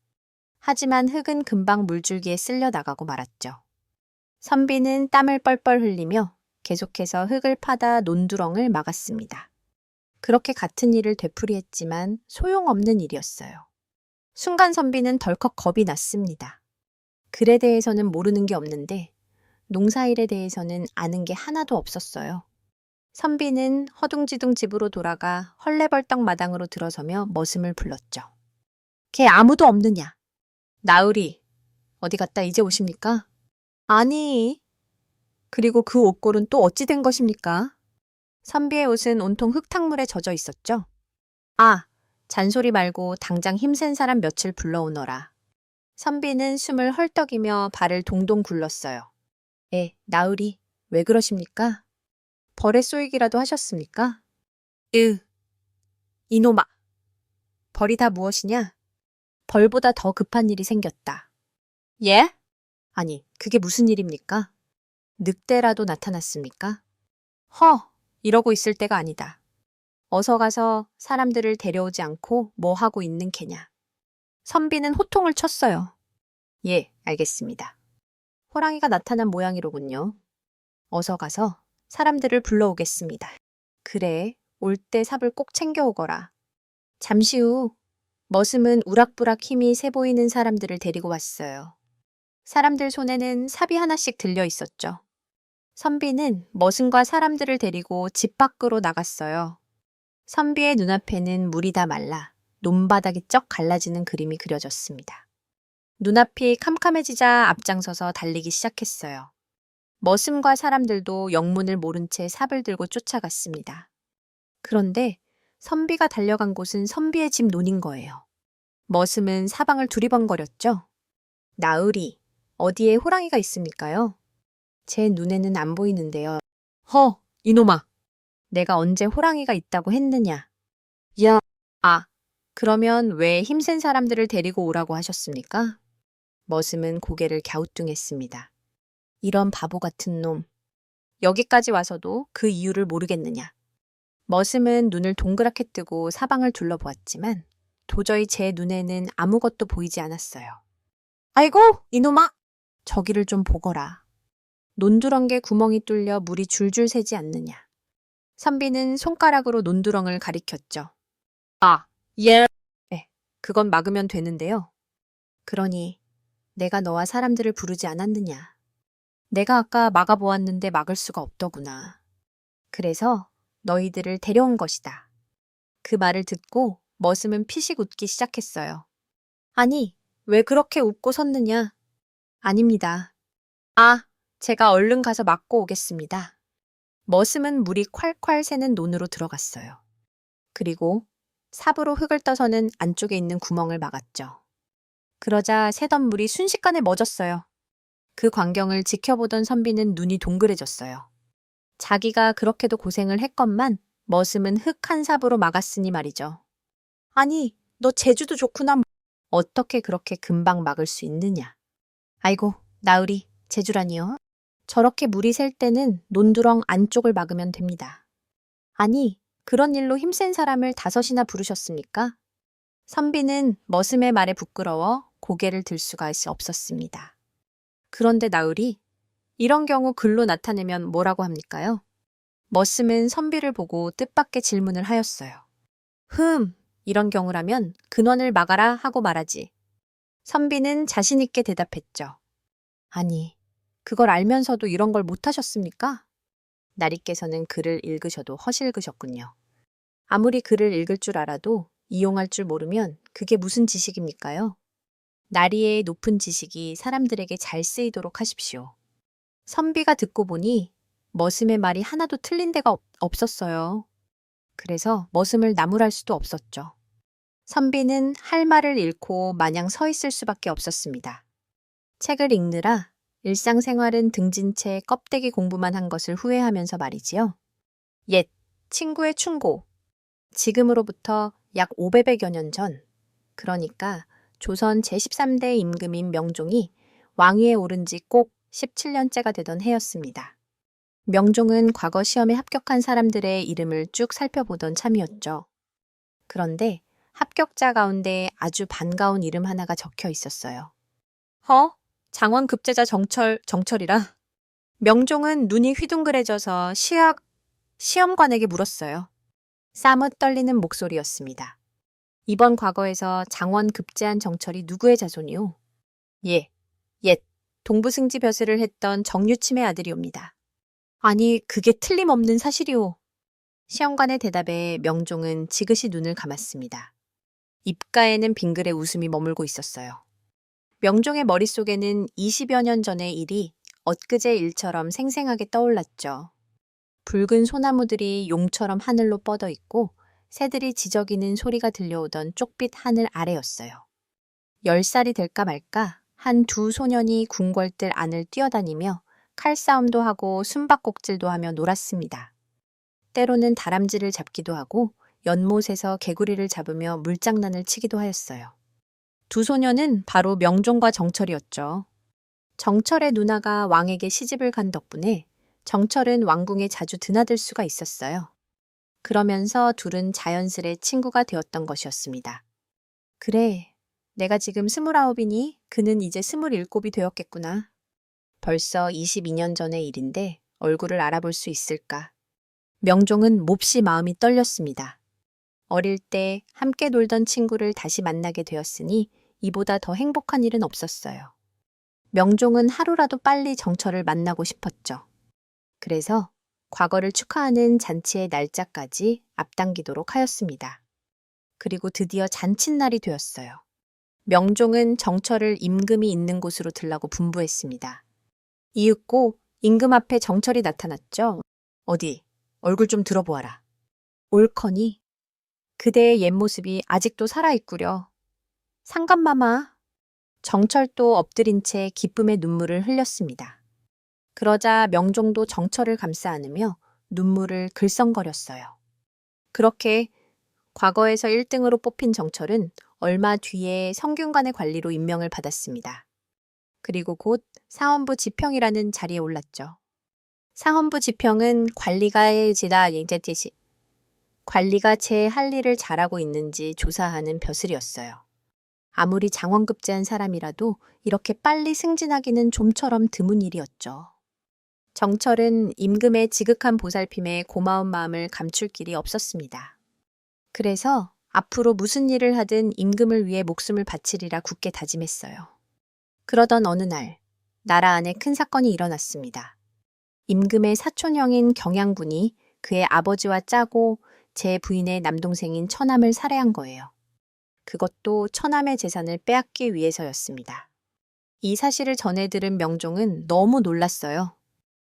하지만 흙은 금방 물줄기에 쓸려 나가고 말았죠. 선비는 땀을 뻘뻘 흘리며 계속해서 흙을 파다 논두렁을 막았습니다. 그렇게 같은 일을 되풀이했지만 소용없는 일이었어요. 순간 선비는 덜컥 겁이 났습니다. 글에 대해서는 모르는 게 없는데 농사일에 대해서는 아는 게 하나도 없었어요. 선비는 허둥지둥 집으로 돌아가 헐레벌떡 마당으로 들어서며 머슴을 불렀죠. 걔 아무도 없느냐? 나으리, 어디 갔다 이제 오십니까? 아니. 그리고 그 옷골은 또 어찌 된 것입니까? 선비의 옷은 온통 흙탕물에 젖어 있었죠. 아, 잔소리 말고 당장 힘센 사람 며칠 불러오너라. 선비는 숨을 헐떡이며 발을 동동 굴렀어요. 나으리, 왜 그러십니까? 벌에 쏘이기라도 하셨습니까? 이놈아. 벌이 다 무엇이냐? 벌보다 더 급한 일이 생겼다. 예? 아니, 그게 무슨 일입니까? 늑대라도 나타났습니까? 이러고 있을 때가 아니다. 어서 가서 사람들을 데려오지 않고 뭐 하고 있는 개냐. 선비는 호통을 쳤어요. 예, 알겠습니다. 호랑이가 나타난 모양이로군요. 어서 가서 사람들을 불러오겠습니다. 그래, 올 때 삽을 꼭 챙겨오거라. 잠시 후 머슴은 우락부락 힘이 세 보이는 사람들을 데리고 왔어요. 사람들 손에는 삽이 하나씩 들려 있었죠. 선비는 머슴과 사람들을 데리고 집 밖으로 나갔어요. 선비의 눈앞에는 물이 다 말라 논바닥이 쩍 갈라지는 그림이 그려졌습니다. 눈앞이 캄캄해지자 앞장서서 달리기 시작했어요. 머슴과 사람들도 영문을 모른 채 삽을 들고 쫓아갔습니다. 그런데 선비가 달려간 곳은 선비의 집 논인 거예요. 머슴은 사방을 두리번거렸죠. 나으리, 어디에 호랑이가 있습니까요? 제 눈에는 안 보이는데요. 허, 이놈아! 내가 언제 호랑이가 있다고 했느냐? 야, 아, 그러면 왜 힘센 사람들을 데리고 오라고 하셨습니까? 머슴은 고개를 갸우뚱했습니다. 이런 바보 같은 놈. 여기까지 와서도 그 이유를 모르겠느냐. 머슴은 눈을 동그랗게 뜨고 사방을 둘러보았지만 도저히 제 눈에는 아무것도 보이지 않았어요. 아이고, 이놈아! 저기를 좀 보거라. 논두렁에 구멍이 뚫려 물이 줄줄 새지 않느냐. 선비는 손가락으로 논두렁을 가리켰죠. 아, 예. 네, 그건 막으면 되는데요. 그러니 내가 너와 사람들을 부르지 않았느냐. 내가 아까 막아보았는데 막을 수가 없더구나. 그래서 너희들을 데려온 것이다. 그 말을 듣고 머슴은 피식 웃기 시작했어요. 아니, 왜 그렇게 웃고 섰느냐? 아닙니다. 아, 제가 얼른 가서 막고 오겠습니다. 머슴은 물이 콸콸 새는 논으로 들어갔어요. 그리고 삽으로 흙을 떠서는 안쪽에 있는 구멍을 막았죠. 그러자 새던 물이 순식간에 멎었어요. 그 광경을 지켜보던 선비는 눈이 동그래졌어요. 자기가 그렇게도 고생을 했건만 머슴은 흙 한 삽으로 막았으니 말이죠. 아니, 너 재주도 좋구나. 어떻게 그렇게 금방 막을 수 있느냐. 아이고, 나으리, 재주라니요. 저렇게 물이 셀 때는 논두렁 안쪽을 막으면 됩니다. 아니, 그런 일로 힘센 사람을 5이나 부르셨습니까? 선비는 머슴의 말에 부끄러워 고개를 들 수가 없었습니다. 그런데 나으리, 이런 경우 글로 나타내면 뭐라고 합니까요? 머슴은 선비를 보고 뜻밖의 질문을 하였어요. 이런 경우라면 근원을 막아라 하고 말하지. 선비는 자신 있게 대답했죠. 아니, 그걸 알면서도 이런 걸 못하셨습니까? 나리께서는 글을 읽으셔도 허실그셨군요. 아무리 글을 읽을 줄 알아도 이용할 줄 모르면 그게 무슨 지식입니까요? 나리의 높은 지식이 사람들에게 잘 쓰이도록 하십시오. 선비가 듣고 보니 머슴의 말이 하나도 틀린 데가 없었어요. 그래서 머슴을 나무랄 수도 없었죠. 선비는 할 말을 잃고 마냥 서 있을 수밖에 없었습니다. 책을 읽느라 일상생활은 등진 채 껍데기 공부만 한 것을 후회하면서 말이지요. 옛 친구의 충고. 지금으로부터 약 500여 년 전, 그러니까 조선 제13대 임금인 명종이 왕위에 오른 지 꼭 17년째가 되던 해였습니다. 명종은 과거 시험에 합격한 사람들의 이름을 쭉 살펴보던 참이었죠. 그런데 합격자 가운데 아주 반가운 이름 하나가 적혀 있었어요. 장원 급제자 정철이라. 명종은 눈이 휘둥그레져서 시험관에게 물었어요. 싸뭇 떨리는 목소리였습니다. 이번 과거에서 장원 급제한 정철이 누구의 자손이오? 옛 동부승지 벼슬을 했던 정유침의 아들이옵니다. 아니, 그게 틀림없는 사실이오. 시험관의 대답에 명종은 지그시 눈을 감았습니다. 입가에는 빙글의 웃음이 머물고 있었어요. 명종의 머릿속에는 20여 년 전의 일이 엊그제 일처럼 생생하게 떠올랐죠. 붉은 소나무들이 용처럼 하늘로 뻗어 있고 새들이 지저귀는 소리가 들려오던 쪽빛 하늘 아래였어요. 10살이 될까 말까 한 두 소년이 궁궐들 안을 뛰어다니며 칼싸움도 하고 숨바꼭질도 하며 놀았습니다. 때로는 다람쥐를 잡기도 하고 연못에서 개구리를 잡으며 물장난을 치기도 하였어요. 두 소년은 바로 명종과 정철이었죠. 정철의 누나가 왕에게 시집을 간 덕분에 정철은 왕궁에 자주 드나들 수가 있었어요. 그러면서 둘은 자연스레 친구가 되었던 것이었습니다. 그래, 내가 지금 29이니 그는 이제 27이 되었겠구나. 벌써 22년 전의 일인데 얼굴을 알아볼 수 있을까? 명종은 몹시 마음이 떨렸습니다. 어릴 때 함께 놀던 친구를 다시 만나게 되었으니 이보다 더 행복한 일은 없었어요. 명종은 하루라도 빨리 정철을 만나고 싶었죠. 그래서 과거를 축하하는 잔치의 날짜까지 앞당기도록 하였습니다. 그리고 드디어 잔칫날이 되었어요. 명종은 정철을 임금이 있는 곳으로 들라고 분부했습니다. 이윽고 임금 앞에 정철이 나타났죠. 어디, 얼굴 좀 들어보아라. 옳거니 그대의 옛 모습이 아직도 살아있구려. 상감마마. 정철도 엎드린 채 기쁨의 눈물을 흘렸습니다. 그러자 명종도 정철을 감싸 안으며 눈물을 글썽거렸어요. 그렇게 과거에서 1등으로 뽑힌 정철은 얼마 뒤에 성균관의 관리로 임명을 받았습니다. 그리고 곧 상헌부 지평이라는 자리에 올랐죠. 상헌부 지평은 관리가 제 할 일을 잘하고 있는지 조사하는 벼슬이었어요. 아무리 장원급제한 사람이라도 이렇게 빨리 승진하기는 좀처럼 드문 일이었죠. 정철은 임금의 지극한 보살핌에 고마운 마음을 감출 길이 없었습니다. 그래서 앞으로 무슨 일을 하든 임금을 위해 목숨을 바치리라 굳게 다짐했어요. 그러던 어느 날, 나라 안에 큰 사건이 일어났습니다. 임금의 사촌형인 경양군이 그의 아버지와 짜고 제 부인의 남동생인 처남을 살해한 거예요. 그것도 처남의 재산을 빼앗기 위해서였습니다. 이 사실을 전해 들은 명종은 너무 놀랐어요.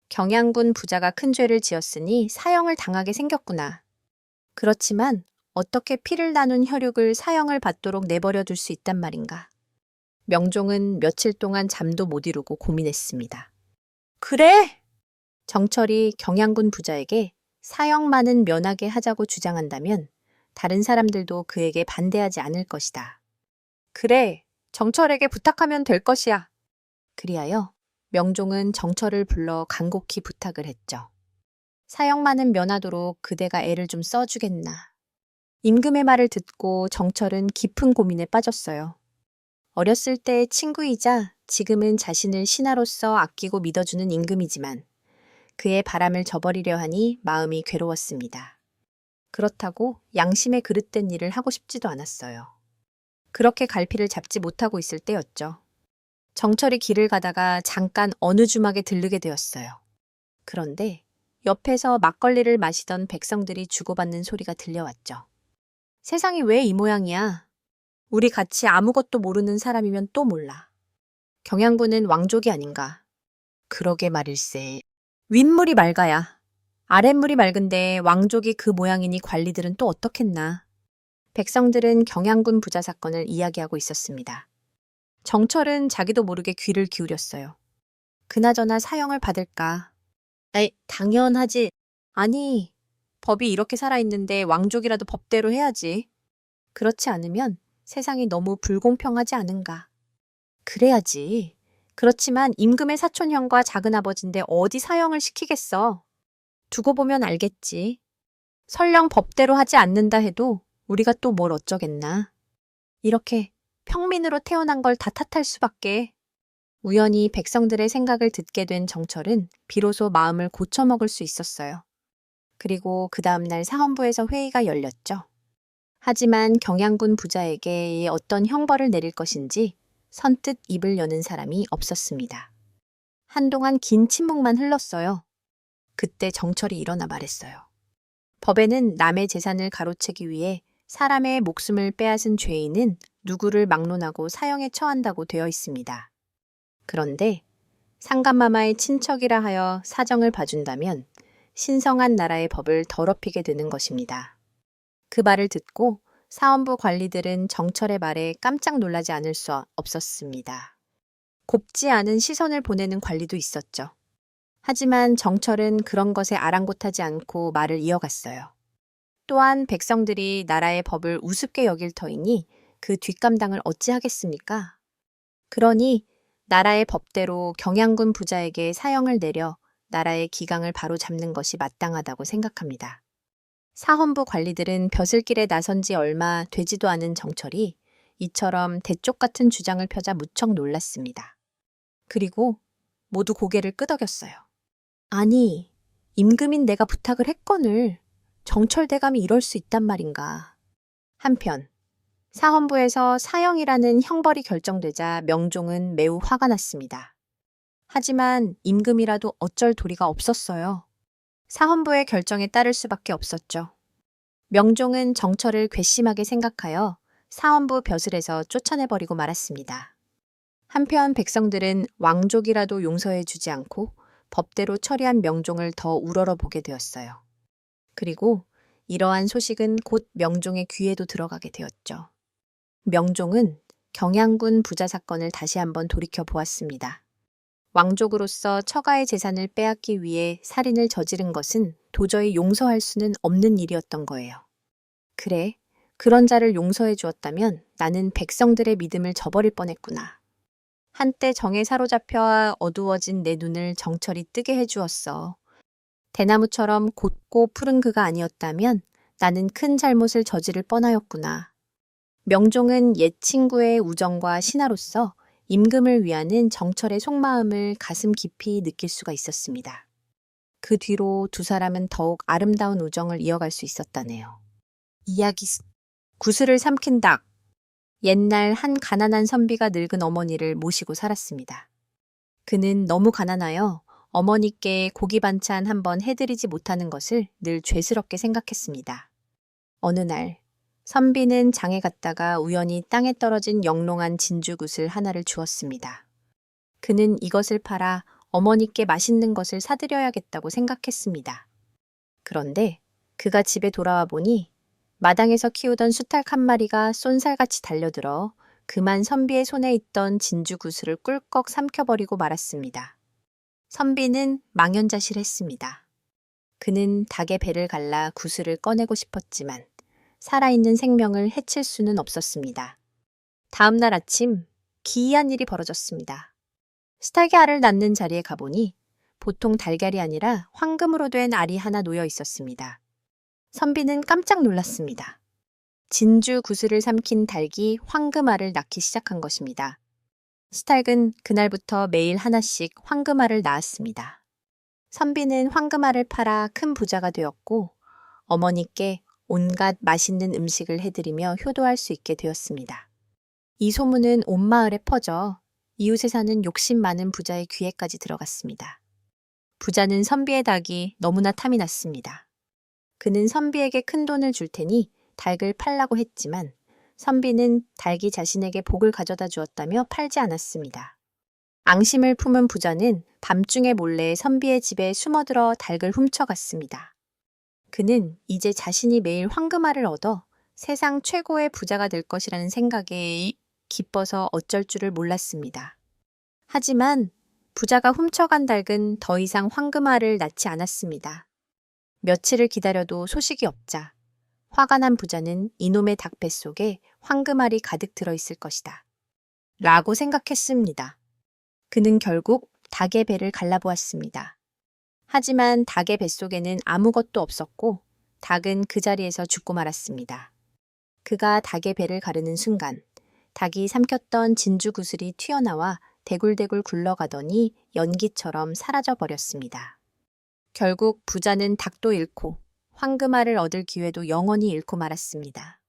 경양군 부자가 큰 죄를 지었으니 사형을 당하게 생겼구나. 그렇지만 어떻게 피를 나눈 혈육을 사형을 받도록 내버려 둘 수 있단 말인가. 명종은 며칠 동안 잠도 못 이루고 고민했습니다. 그래! 정철이 경양군 부자에게 사형만은 면하게 하자고 주장한다면 다른 사람들도 그에게 반대하지 않을 것이다. 그래, 정철에게 부탁하면 될 것이야. 그리하여 명종은 정철을 불러 간곡히 부탁을 했죠. 사형만은 면하도록 그대가 애를 좀 써주겠나. 임금의 말을 듣고 정철은 깊은 고민에 빠졌어요. 어렸을 때의 친구이자 지금은 자신을 신하로서 아끼고 믿어주는 임금이지만 그의 바람을 저버리려 하니 마음이 괴로웠습니다. 그렇다고 양심에 그릇된 일을 하고 싶지도 않았어요. 그렇게 갈피를 잡지 못하고 있을 때였죠. 정철이 길을 가다가 잠깐 어느 주막에 들르게 되었어요. 그런데 옆에서 막걸리를 마시던 백성들이 주고받는 소리가 들려왔죠. 세상이 왜 이 모양이야? 우리 같이 아무것도 모르는 사람이면 또 몰라. 경양군은 왕족이 아닌가. 그러게 말일세. 윗물이 맑아야. 아랫물이 맑은데 왕족이 그 모양이니 관리들은 또 어떻겠나. 백성들은 경양군 부자 사건을 이야기하고 있었습니다. 정철은 자기도 모르게 귀를 기울였어요. 그나저나 사형을 받을까? 당연하지. 아니, 법이 이렇게 살아있는데 왕족이라도 법대로 해야지. 그렇지 않으면 세상이 너무 불공평하지 않은가. 그래야지. 그렇지만 임금의 사촌형과 작은아버지인데 어디 사형을 시키겠어. 두고 보면 알겠지. 설령 법대로 하지 않는다 해도 우리가 또 뭘 어쩌겠나. 이렇게 평민으로 태어난 걸 다 탓할 수밖에. 우연히 백성들의 생각을 듣게 된 정철은 비로소 마음을 고쳐먹을 수 있었어요. 그리고 그 다음날 상헌부에서 회의가 열렸죠. 하지만 경양군 부자에게 어떤 형벌을 내릴 것인지 선뜻 입을 여는 사람이 없었습니다. 한동안 긴 침묵만 흘렀어요. 그때 정철이 일어나 말했어요. 법에는 남의 재산을 가로채기 위해 사람의 목숨을 빼앗은 죄인은 누구를 막론하고 사형에 처한다고 되어 있습니다. 그런데 상감마마의 친척이라 하여 사정을 봐준다면 신성한 나라의 법을 더럽히게 되는 것입니다. 그 말을 듣고 사헌부 관리들은 정철의 말에 깜짝 놀라지 않을 수 없었습니다. 곱지 않은 시선을 보내는 관리도 있었죠. 하지만 정철은 그런 것에 아랑곳하지 않고 말을 이어갔어요. 또한 백성들이 나라의 법을 우습게 여길 터이니 그 뒷감당을 어찌하겠습니까? 그러니 나라의 법대로 경양군 부자에게 사형을 내려 나라의 기강을 바로잡는 것이 마땅하다고 생각합니다. 사헌부 관리들은 벼슬길에 나선 지 얼마 되지도 않은 정철이 이처럼 대쪽 같은 주장을 펴자 무척 놀랐습니다. 그리고 모두 고개를 끄덕였어요. 아니, 임금인 내가 부탁을 했거늘 정철 대감이 이럴 수 있단 말인가. 한편 사헌부에서 사형이라는 형벌이 결정되자 명종은 매우 화가 났습니다. 하지만 임금이라도 어쩔 도리가 없었어요. 사헌부의 결정에 따를 수밖에 없었죠. 명종은 정처를 괘씸하게 생각하여 사헌부 벼슬에서 쫓아내버리고 말았습니다. 한편 백성들은 왕족이라도 용서해 주지 않고 법대로 처리한 명종을 더 우러러보게 되었어요. 그리고 이러한 소식은 곧 명종의 귀에도 들어가게 되었죠. 명종은 경양군 부자 사건을 다시 한번 돌이켜 보았습니다. 왕족으로서 처가의 재산을 빼앗기 위해 살인을 저지른 것은 도저히 용서할 수는 없는 일이었던 거예요. 그래, 그런 자를 용서해 주었다면 나는 백성들의 믿음을 저버릴 뻔했구나. 한때 정에 사로잡혀 어두워진 내 눈을 정철이 뜨게 해주었어. 대나무처럼 곧고 푸른 그가 아니었다면 나는 큰 잘못을 저지를 뻔하였구나. 명종은 옛 친구의 우정과 신하로서 임금을 위하는 정철의 속마음을 가슴 깊이 느낄 수가 있었습니다. 그 뒤로 두 사람은 더욱 아름다운 우정을 이어갈 수 있었다네요. 이야기 구슬을 삼킨 닭. 옛날 한 가난한 선비가 늙은 어머니를 모시고 살았습니다. 그는 너무 가난하여 어머니께 고기 반찬 한번 해드리지 못하는 것을 늘 죄스럽게 생각했습니다. 어느 날 선비는 장에 갔다가 우연히 땅에 떨어진 영롱한 진주굿을 하나를 주었습니다. 그는 이것을 팔아 어머니께 맛있는 것을 사드려야겠다고 생각했습니다. 그런데 그가 집에 돌아와 보니 마당에서 키우던 수탉 한 마리가 쏜살같이 달려들어 그만 선비의 손에 있던 진주구슬을 꿀꺽 삼켜버리고 말았습니다. 선비는 망연자실했습니다. 그는 닭의 배를 갈라 구슬을 꺼내고 싶었지만 살아있는 생명을 해칠 수는 없었습니다. 다음 날 아침 기이한 일이 벌어졌습니다. 수탉이 알을 낳는 자리에 가보니 보통 달걀이 아니라 황금으로 된 알이 하나 놓여 있었습니다. 선비는 깜짝 놀랐습니다. 진주 구슬을 삼킨 닭이 황금알을 낳기 시작한 것입니다. 수탉은 그날부터 매일 하나씩 황금알을 낳았습니다. 선비는 황금알을 팔아 큰 부자가 되었고 어머니께 온갖 맛있는 음식을 해드리며 효도할 수 있게 되었습니다. 이 소문은 온 마을에 퍼져 이웃에 사는 욕심 많은 부자의 귀에까지 들어갔습니다. 부자는 선비의 닭이 너무나 탐이 났습니다. 그는 선비에게 큰 돈을 줄 테니 닭을 팔라고 했지만 선비는 닭이 자신에게 복을 가져다 주었다며 팔지 않았습니다. 앙심을 품은 부자는 밤중에 몰래 선비의 집에 숨어들어 닭을 훔쳐갔습니다. 그는 이제 자신이 매일 황금알을 얻어 세상 최고의 부자가 될 것이라는 생각에 기뻐서 어쩔 줄을 몰랐습니다. 하지만 부자가 훔쳐간 닭은 더 이상 황금알을 낳지 않았습니다. 며칠을 기다려도 소식이 없자 화가 난 부자는 이놈의 닭 뱃속에 황금알이 가득 들어있을 것이다 라고 생각했습니다. 그는 결국 닭의 배를 갈라보았습니다. 하지만 닭의 뱃속에는 아무것도 없었고 닭은 그 자리에서 죽고 말았습니다. 그가 닭의 배를 가르는 순간 닭이 삼켰던 진주구슬이 튀어나와 대굴대굴 굴러가더니 연기처럼 사라져버렸습니다. 결국 부자는 닭도 잃고 황금알을 얻을 기회도 영원히 잃고 말았습니다.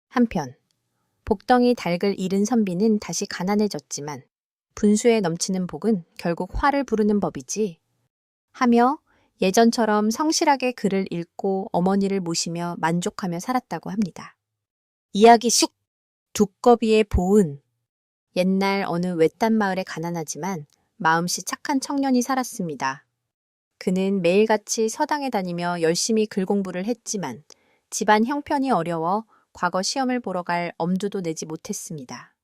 한편 복덩이 닭을 잃은 선비는 다시 가난해졌지만 분수에 넘치는 복은 결국 화를 부르는 법이지 하며 예전처럼 성실하게 글을 읽고 어머니를 모시며 만족하며 살았다고 합니다. 이야기 쑥! 두꺼비의 보은. 옛날 어느 외딴 마을에 가난하지만 마음씨 착한 청년이 살았습니다. 그는 매일같이 서당에 다니며 열심히 글 공부를 했지만 집안 형편이 어려워 과거 시험을 보러 갈 엄두도 내지 못했습니다.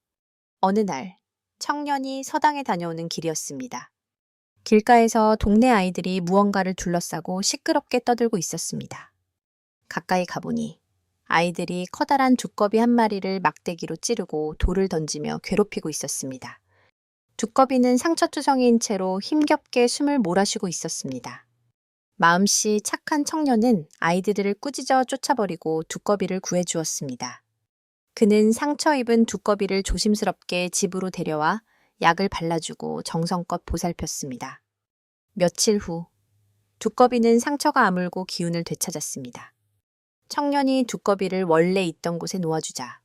어느 날 청년이 서당에 다녀오는 길이었습니다. 길가에서 동네 아이들이 무언가를 둘러싸고 시끄럽게 떠들고 있었습니다. 가까이 가보니 아이들이 커다란 두꺼비 한 마리를 막대기로 찌르고 돌을 던지며 괴롭히고 있었습니다. 두꺼비는 상처투성이인 채로 힘겹게 숨을 몰아쉬고 있었습니다. 마음씨 착한 청년은 아이들을 꾸짖어 쫓아버리고 두꺼비를 구해주었습니다. 그는 상처 입은 두꺼비를 조심스럽게 집으로 데려와 약을 발라주고 정성껏 보살폈습니다. 며칠 후 두꺼비는 상처가 아물고 기운을 되찾았습니다. 청년이 두꺼비를 원래 있던 곳에 놓아주자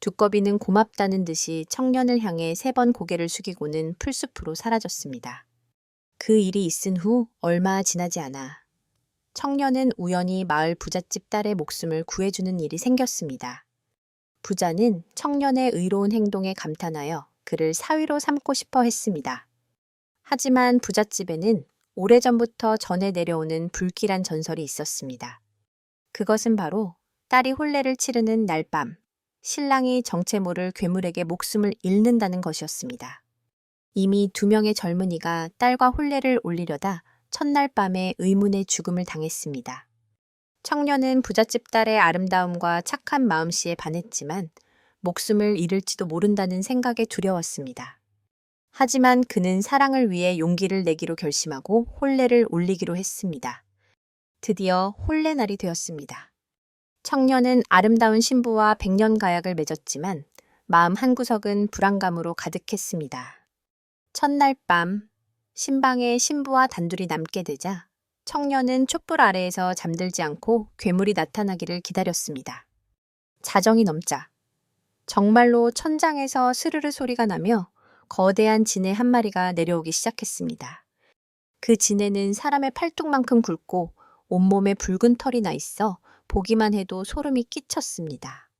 두꺼비는 고맙다는 듯이 청년을 향해 3번 고개를 숙이고는 풀숲으로 사라졌습니다. 그 일이 있은 후 얼마 지나지 않아 청년은 우연히 마을 부잣집 딸의 목숨을 구해주는 일이 생겼습니다. 부자는 청년의 의로운 행동에 감탄하여 그를 사위로 삼고 싶어 했습니다. 하지만 부잣집에는 오래전부터 전해 내려오는 불길한 전설이 있었습니다. 그것은 바로 딸이 혼례를 치르는 날밤, 신랑이 정체 모를 괴물에게 목숨을 잃는다는 것이었습니다. 이미 2명의 젊은이가 딸과 혼례를 올리려다 첫날 밤에 의문의 죽음을 당했습니다. 청년은 부잣집 딸의 아름다움과 착한 마음씨에 반했지만 목숨을 잃을지도 모른다는 생각에 두려웠습니다. 하지만 그는 사랑을 위해 용기를 내기로 결심하고 혼례를 올리기로 했습니다. 드디어 혼례 날이 되었습니다. 청년은 아름다운 신부와 100년 가약을 맺었지만 마음 한구석은 불안감으로 가득했습니다. 첫날 밤 신방에 신부와 단둘이 남게 되자 청년은 촛불 아래에서 잠들지 않고 괴물이 나타나기를 기다렸습니다. 자정이 넘자 정말로 천장에서 스르르 소리가 나며 거대한 지네 한 마리가 내려오기 시작했습니다. 그 지네는 사람의 팔뚝만큼 굵고 온몸에 붉은 털이 나 있어 보기만 해도 소름이 끼쳤습니다.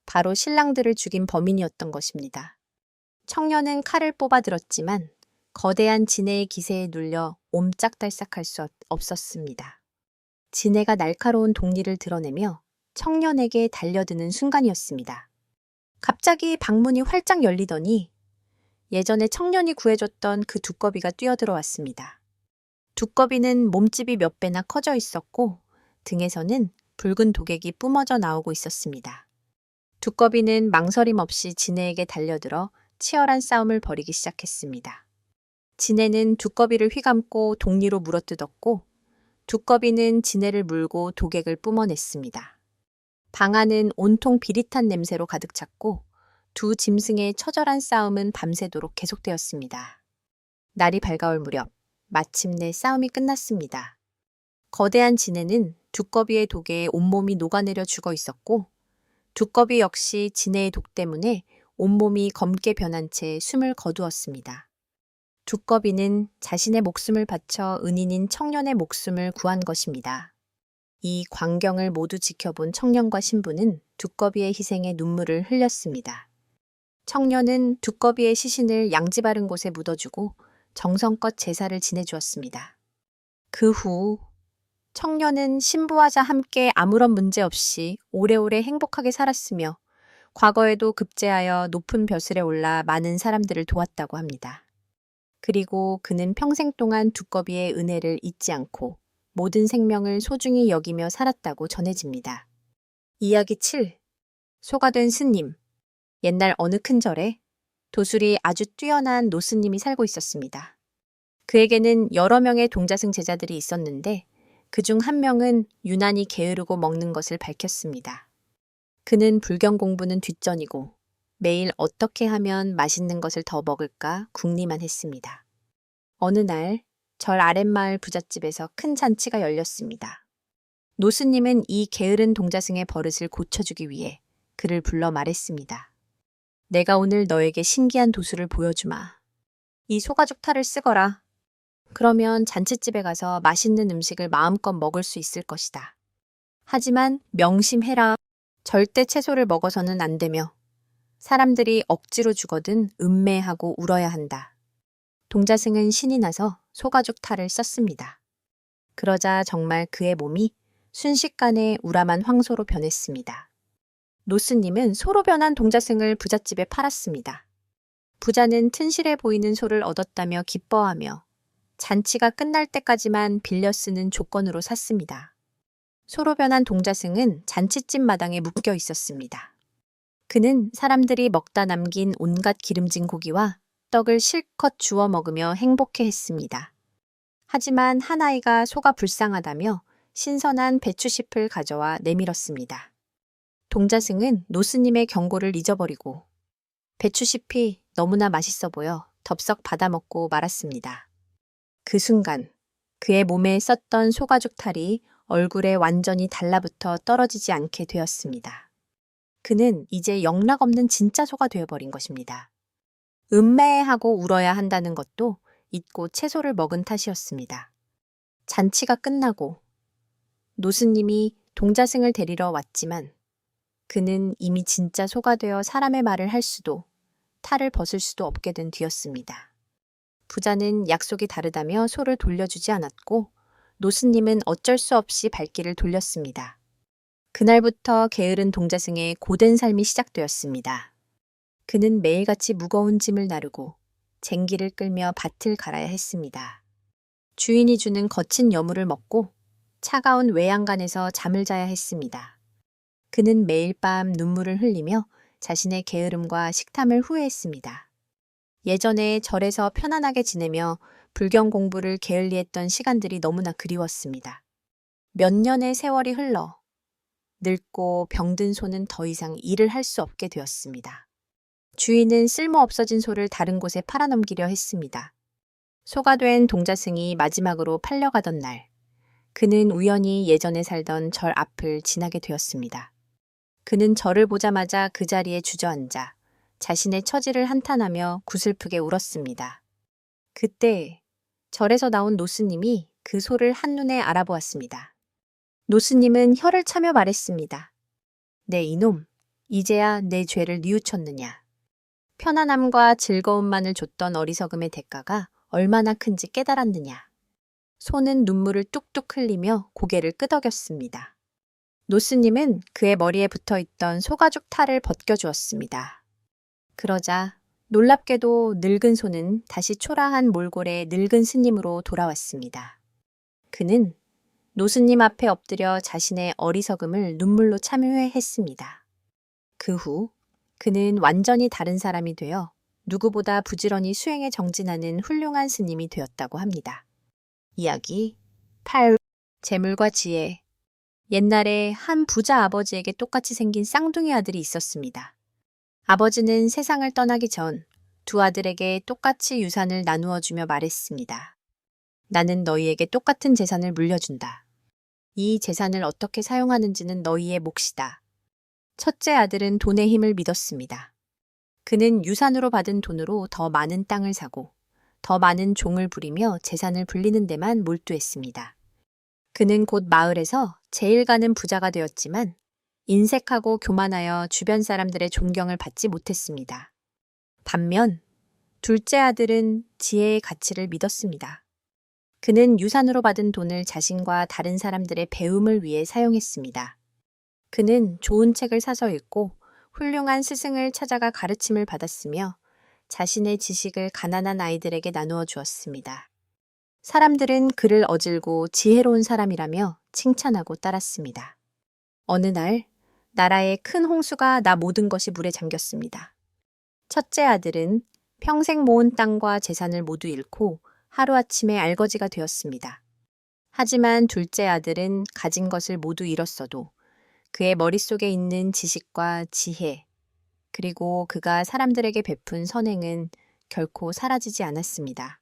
바로 신랑들을 죽인 범인이었던 것입니다. 청년은 칼을 뽑아 들었지만 거대한 지네의 기세에 눌려 옴짝달싹할 수 없었습니다. 지네가 날카로운 동리를 드러내며 청년에게 달려드는 순간이었습니다. 갑자기 방문이 활짝 열리더니 예전에 청년이 구해줬던 그 두꺼비가 뛰어들어왔습니다. 두꺼비는 몸집이 몇 배나 커져 있었고 등에서는 붉은 독액이 뿜어져 나오고 있었습니다. 두꺼비는 망설임 없이 지네에게 달려들어 치열한 싸움을 벌이기 시작했습니다. 지네는 두꺼비를 휘감고 독리로 물어뜯었고 두꺼비는 지네를 물고 독액을 뿜어냈습니다. 방 안은 온통 비릿한 냄새로 가득 찼고 두 짐승의 처절한 싸움은 밤새도록 계속되었습니다. 날이 밝아올 무렵 마침내 싸움이 끝났습니다. 거대한 지네는 두꺼비의 독에 온몸이 녹아내려 죽어 있었고 두꺼비 역시 지네의 독 때문에 온몸이 검게 변한 채 숨을 거두었습니다. 두꺼비는 자신의 목숨을 바쳐 은인인 청년의 목숨을 구한 것입니다. 이 광경을 모두 지켜본 청년과 신부는 두꺼비의 희생에 눈물을 흘렸습니다. 청년은 두꺼비의 시신을 양지 바른 곳에 묻어주고 정성껏 제사를 지내주었습니다. 그 후 청년은 신부와 함께 아무런 문제 없이 오래오래 행복하게 살았으며 과거에도 급제하여 높은 벼슬에 올라 많은 사람들을 도왔다고 합니다. 그리고 그는 평생 동안 두꺼비의 은혜를 잊지 않고 모든 생명을 소중히 여기며 살았다고 전해집니다. 이야기 7. 소가 된 스님. 옛날 어느 큰 절에 도술이 아주 뛰어난 노스님이 살고 있었습니다. 그에게는 여러 명의 동자승 제자들이 있었는데 그중 한 명은 유난히 게으르고 먹는 것을 밝혔습니다. 그는 불경 공부는 뒷전이고 매일 어떻게 하면 맛있는 것을 더 먹을까 궁리만 했습니다. 어느 날 절 아랫마을 부잣집에서 큰 잔치가 열렸습니다. 노스님은 이 게으른 동자승의 버릇을 고쳐주기 위해 그를 불러 말했습니다. 내가 오늘 너에게 신기한 도술을 보여주마. 이 소가죽 탈을 쓰거라. 그러면 잔치집에 가서 맛있는 음식을 마음껏 먹을 수 있을 것이다. 하지만 명심해라. 절대 채소를 먹어서는 안 되며 사람들이 억지로 주거든 음매하고 울어야 한다. 동자승은 신이 나서 소가죽 탈을 썼습니다. 그러자 정말 그의 몸이 순식간에 우람한 황소로 변했습니다. 노스님은 소로 변한 동자승을 부잣집에 팔았습니다. 부자는 튼실해 보이는 소를 얻었다며 기뻐하며 잔치가 끝날 때까지만 빌려 쓰는 조건으로 샀습니다. 소로 변한 동자승은 잔치집 마당에 묶여 있었습니다. 그는 사람들이 먹다 남긴 온갖 기름진 고기와 떡을 실컷 주워 먹으며 행복해했습니다. 하지만 한 아이가 소가 불쌍하다며 신선한 배추잎을 가져와 내밀었습니다. 동자승은 노스님의 경고를 잊어버리고 배추잎이 너무나 맛있어 보여 덥석 받아먹고 말았습니다. 그 순간 그의 몸에 썼던 소가죽 탈이 얼굴에 완전히 달라붙어 떨어지지 않게 되었습니다. 그는 이제 영락없는 진짜 소가 되어버린 것입니다. 음매하고 울어야 한다는 것도 잊고 채소를 먹은 탓이었습니다. 잔치가 끝나고 노스님이 동자승을 데리러 왔지만 그는 이미 진짜 소가 되어 사람의 말을 할 수도 탈을 벗을 수도 없게 된 뒤였습니다. 부자는 약속이 다르다며 소를 돌려주지 않았고 노스님은 어쩔 수 없이 발길을 돌렸습니다. 그날부터 게으른 동자승의 고된 삶이 시작되었습니다. 그는 매일같이 무거운 짐을 나르고 쟁기를 끌며 밭을 갈아야 했습니다. 주인이 주는 거친 여물을 먹고 차가운 외양간에서 잠을 자야 했습니다. 그는 매일 밤 눈물을 흘리며 자신의 게으름과 식탐을 후회했습니다. 예전에 절에서 편안하게 지내며 불경 공부를 게을리했던 시간들이 너무나 그리웠습니다. 몇 년의 세월이 흘러 늙고 병든 소는 더 이상 일을 할 수 없게 되었습니다. 주인은 쓸모없어진 소를 다른 곳에 팔아넘기려 했습니다. 소가 된 동자승이 마지막으로 팔려가던 날, 그는 우연히 예전에 살던 절 앞을 지나게 되었습니다. 그는 절을 보자마자 그 자리에 주저앉아 자신의 처지를 한탄하며 구슬프게 울었습니다. 그때 절에서 나온 노스님이 그 소를 한눈에 알아보았습니다. 노스님은 혀를 차며 말했습니다. 네 이놈, 이제야 내 죄를 뉘우쳤느냐. 편안함과 즐거움만을 줬던 어리석음의 대가가 얼마나 큰지 깨달았느냐. 소는 눈물을 뚝뚝 흘리며 고개를 끄덕였습니다. 노스님은 그의 머리에 붙어있던 소가죽 탈을 벗겨주었습니다. 그러자 놀랍게도 늙은 소는 다시 초라한 몰골의 늙은 스님으로 돌아왔습니다. 그는 노스님 앞에 엎드려 자신의 어리석음을 눈물로 참회했습니다. 그 후 그는 완전히 다른 사람이 되어 누구보다 부지런히 수행에 정진하는 훌륭한 스님이 되었다고 합니다. 이야기 8. 재물과 지혜. 옛날에 한 부자 아버지에게 똑같이 생긴 쌍둥이 아들이 있었습니다. 아버지는 세상을 떠나기 전 두 아들에게 똑같이 유산을 나누어 주며 말했습니다. 나는 너희에게 똑같은 재산을 물려준다. 이 재산을 어떻게 사용하는지는 너희의 몫이다. 첫째 아들은 돈의 힘을 믿었습니다. 그는 유산으로 받은 돈으로 더 많은 땅을 사고 더 많은 종을 부리며 재산을 불리는 데만 몰두했습니다. 그는 곧 마을에서 제일 가는 부자가 되었지만 인색하고 교만하여 주변 사람들의 존경을 받지 못했습니다. 반면 둘째 아들은 지혜의 가치를 믿었습니다. 그는 유산으로 받은 돈을 자신과 다른 사람들의 배움을 위해 사용했습니다. 그는 좋은 책을 사서 읽고 훌륭한 스승을 찾아가 가르침을 받았으며 자신의 지식을 가난한 아이들에게 나누어 주었습니다. 사람들은 그를 어질고 지혜로운 사람이라며 칭찬하고 따랐습니다. 어느 날 나라에 큰 홍수가 나 모든 것이 물에 잠겼습니다. 첫째 아들은 평생 모은 땅과 재산을 모두 잃고 하루아침에 알거지가 되었습니다. 하지만 둘째 아들은 가진 것을 모두 잃었어도 그의 머릿속에 있는 지식과 지혜, 그리고 그가 사람들에게 베푼 선행은 결코 사라지지 않았습니다.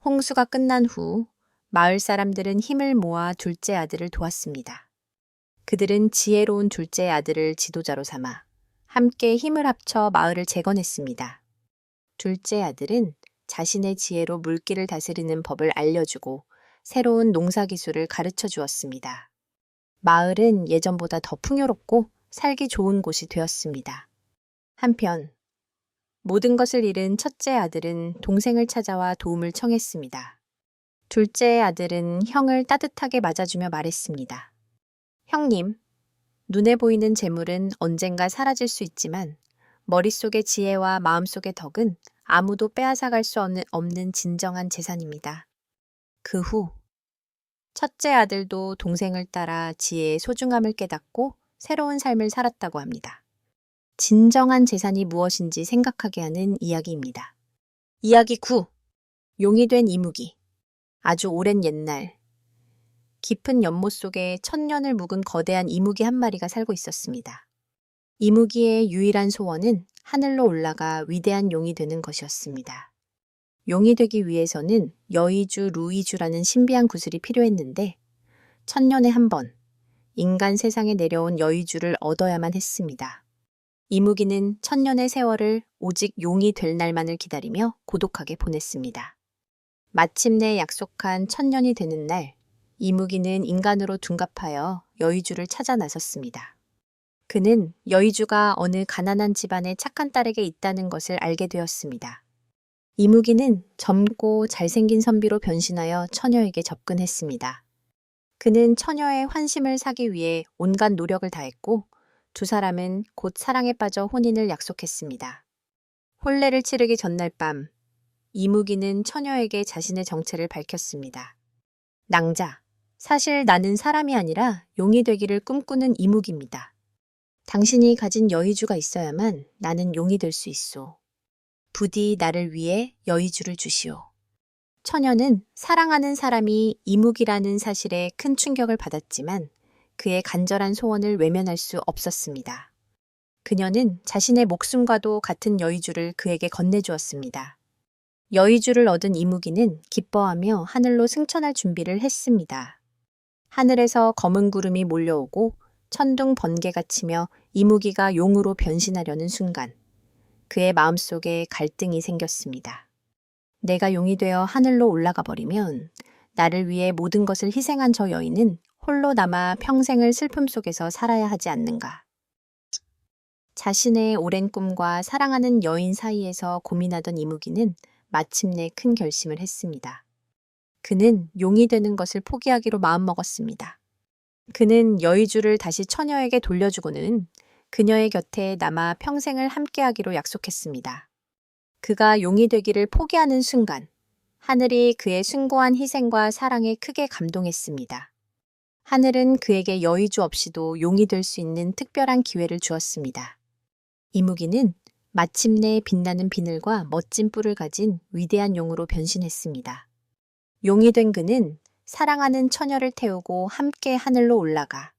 홍수가 끝난 후 마을 사람들은 힘을 모아 둘째 아들을 도왔습니다. 그들은 지혜로운 둘째 아들을 지도자로 삼아 함께 힘을 합쳐 마을을 재건했습니다. 둘째 아들은 자신의 지혜로 물길을 다스리는 법을 알려주고 새로운 농사 기술을 가르쳐 주었습니다. 마을은 예전보다 더 풍요롭고 살기 좋은 곳이 되었습니다. 한편 모든 것을 잃은 첫째 아들은 동생을 찾아와 도움을 청했습니다. 둘째 아들은 형을 따뜻하게 맞아주며 말했습니다. 형님, 눈에 보이는 재물은 언젠가 사라질 수 있지만 머릿속의 지혜와 마음속의 덕은 아무도 빼앗아갈 수 없는 진정한 재산입니다. 그 후 첫째 아들도 동생을 따라 지혜의 소중함을 깨닫고 새로운 삶을 살았다고 합니다. 진정한 재산이 무엇인지 생각하게 하는 이야기입니다. 이야기 9. 용이 된 이무기. 아주 오랜 옛날, 깊은 연못 속에 천년을 묵은 거대한 이무기 한 마리가 살고 있었습니다. 이무기의 유일한 소원은 하늘로 올라가 위대한 용이 되는 것이었습니다. 용이 되기 위해서는 여의주, 루의주라는 신비한 구슬이 필요했는데 천년에 한 번, 인간 세상에 내려온 여의주를 얻어야만 했습니다. 이무기는 천년의 세월을 오직 용이 될 날만을 기다리며 고독하게 보냈습니다. 마침내 약속한 천년이 되는 날, 이무기는 인간으로 둔갑하여 여의주를 찾아 나섰습니다. 그는 여의주가 어느 가난한 집안의 착한 딸에게 있다는 것을 알게 되었습니다. 이무기는 젊고 잘생긴 선비로 변신하여 처녀에게 접근했습니다. 그는 처녀의 환심을 사기 위해 온갖 노력을 다했고 두 사람은 곧 사랑에 빠져 혼인을 약속했습니다. 혼례를 치르기 전날 밤, 이무기는 처녀에게 자신의 정체를 밝혔습니다. 낭자, 사실 나는 사람이 아니라 용이 되기를 꿈꾸는 이무기입니다. 당신이 가진 여의주가 있어야만 나는 용이 될 수 있소. 부디 나를 위해 여의주를 주시오. 처녀는 사랑하는 사람이 이무기라는 사실에 큰 충격을 받았지만 그의 간절한 소원을 외면할 수 없었습니다. 그녀는 자신의 목숨과도 같은 여의주를 그에게 건네주었습니다. 여의주를 얻은 이무기는 기뻐하며 하늘로 승천할 준비를 했습니다. 하늘에서 검은 구름이 몰려오고 천둥 번개가 치며 이무기가 용으로 변신하려는 순간 그의 마음속에 갈등이 생겼습니다. 내가 용이 되어 하늘로 올라가 버리면 나를 위해 모든 것을 희생한 저 여인은 홀로 남아 평생을 슬픔 속에서 살아야 하지 않는가. 자신의 오랜 꿈과 사랑하는 여인 사이에서 고민하던 이무기는 마침내 큰 결심을 했습니다. 그는 용이 되는 것을 포기하기로 마음먹었습니다. 그는 여의주를 다시 처녀에게 돌려주고는 그녀의 곁에 남아 평생을 함께하기로 약속했습니다. 그가 용이 되기를 포기하는 순간 하늘이 그의 숭고한 희생과 사랑에 크게 감동했습니다. 하늘은 그에게 여의주 없이도 용이 될 수 있는 특별한 기회를 주었습니다. 이무기는 마침내 빛나는 비늘과 멋진 뿔을 가진 위대한 용으로 변신했습니다. 용이 된 그는 사랑하는 처녀를 태우고 함께 하늘로 올라가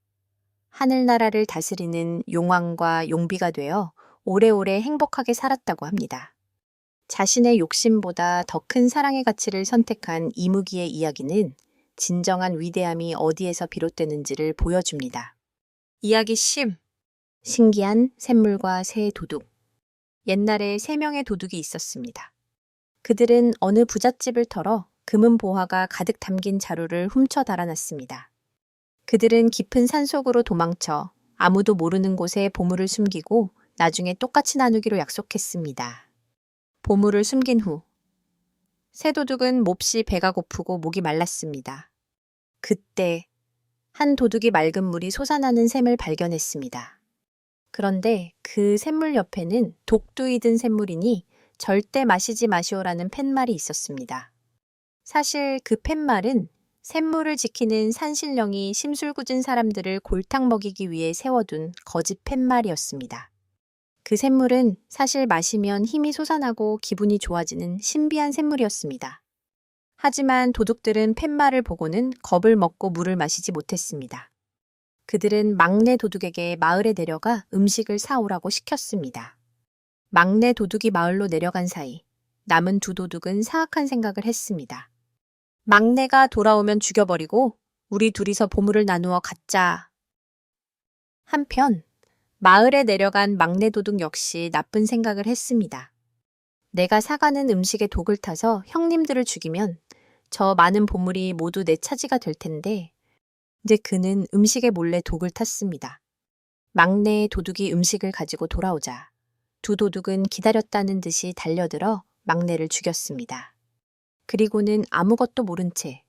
하늘나라를 다스리는 용왕과 용비가 되어 오래오래 행복하게 살았다고 합니다. 자신의 욕심보다 더 큰 사랑의 가치를 선택한 이무기의 이야기는 진정한 위대함이 어디에서 비롯되는지를 보여줍니다. 이야기 10. 신기한 샘물과 새 도둑. 옛날에 3명의 도둑이 있었습니다. 그들은 어느 부잣집을 털어 금은 보화가 가득 담긴 자루를 훔쳐 달아났습니다. 그들은 깊은 산속으로 도망쳐 아무도 모르는 곳에 보물을 숨기고 나중에 똑같이 나누기로 약속했습니다. 보물을 숨긴 후 새 도둑은 몹시 배가 고프고 목이 말랐습니다. 그때 한 도둑이 맑은 물이 솟아나는 샘을 발견했습니다. 그런데 그 샘물 옆에는 독두이 든 샘물이니 절대 마시지 마시오라는 팻말이 있었습니다. 사실 그 팻말은 샘물을 지키는 산신령이 심술궂은 사람들을 골탕 먹이기 위해 세워둔 거짓 팻말이었습니다. 그 샘물은 사실 마시면 힘이 솟아나고 기분이 좋아지는 신비한 샘물이었습니다. 하지만 도둑들은 팻말을 보고는 겁을 먹고 물을 마시지 못했습니다. 그들은 막내 도둑에게 마을에 내려가 음식을 사오라고 시켰습니다. 막내 도둑이 마을로 내려간 사이 남은 2 도둑은 사악한 생각을 했습니다. 막내가 돌아오면 죽여버리고 우리 둘이서 보물을 나누어 갖자. 한편 마을에 내려간 막내 도둑 역시 나쁜 생각을 했습니다. 내가 사가는 음식에 독을 타서 형님들을 죽이면 저 많은 보물이 모두 내 차지가 될 텐데 이제 그는 음식에 몰래 독을 탔습니다. 막내 도둑이 음식을 가지고 돌아오자 2 도둑은 기다렸다는 듯이 달려들어 막내를 죽였습니다. 그리고는 아무것도 모른 채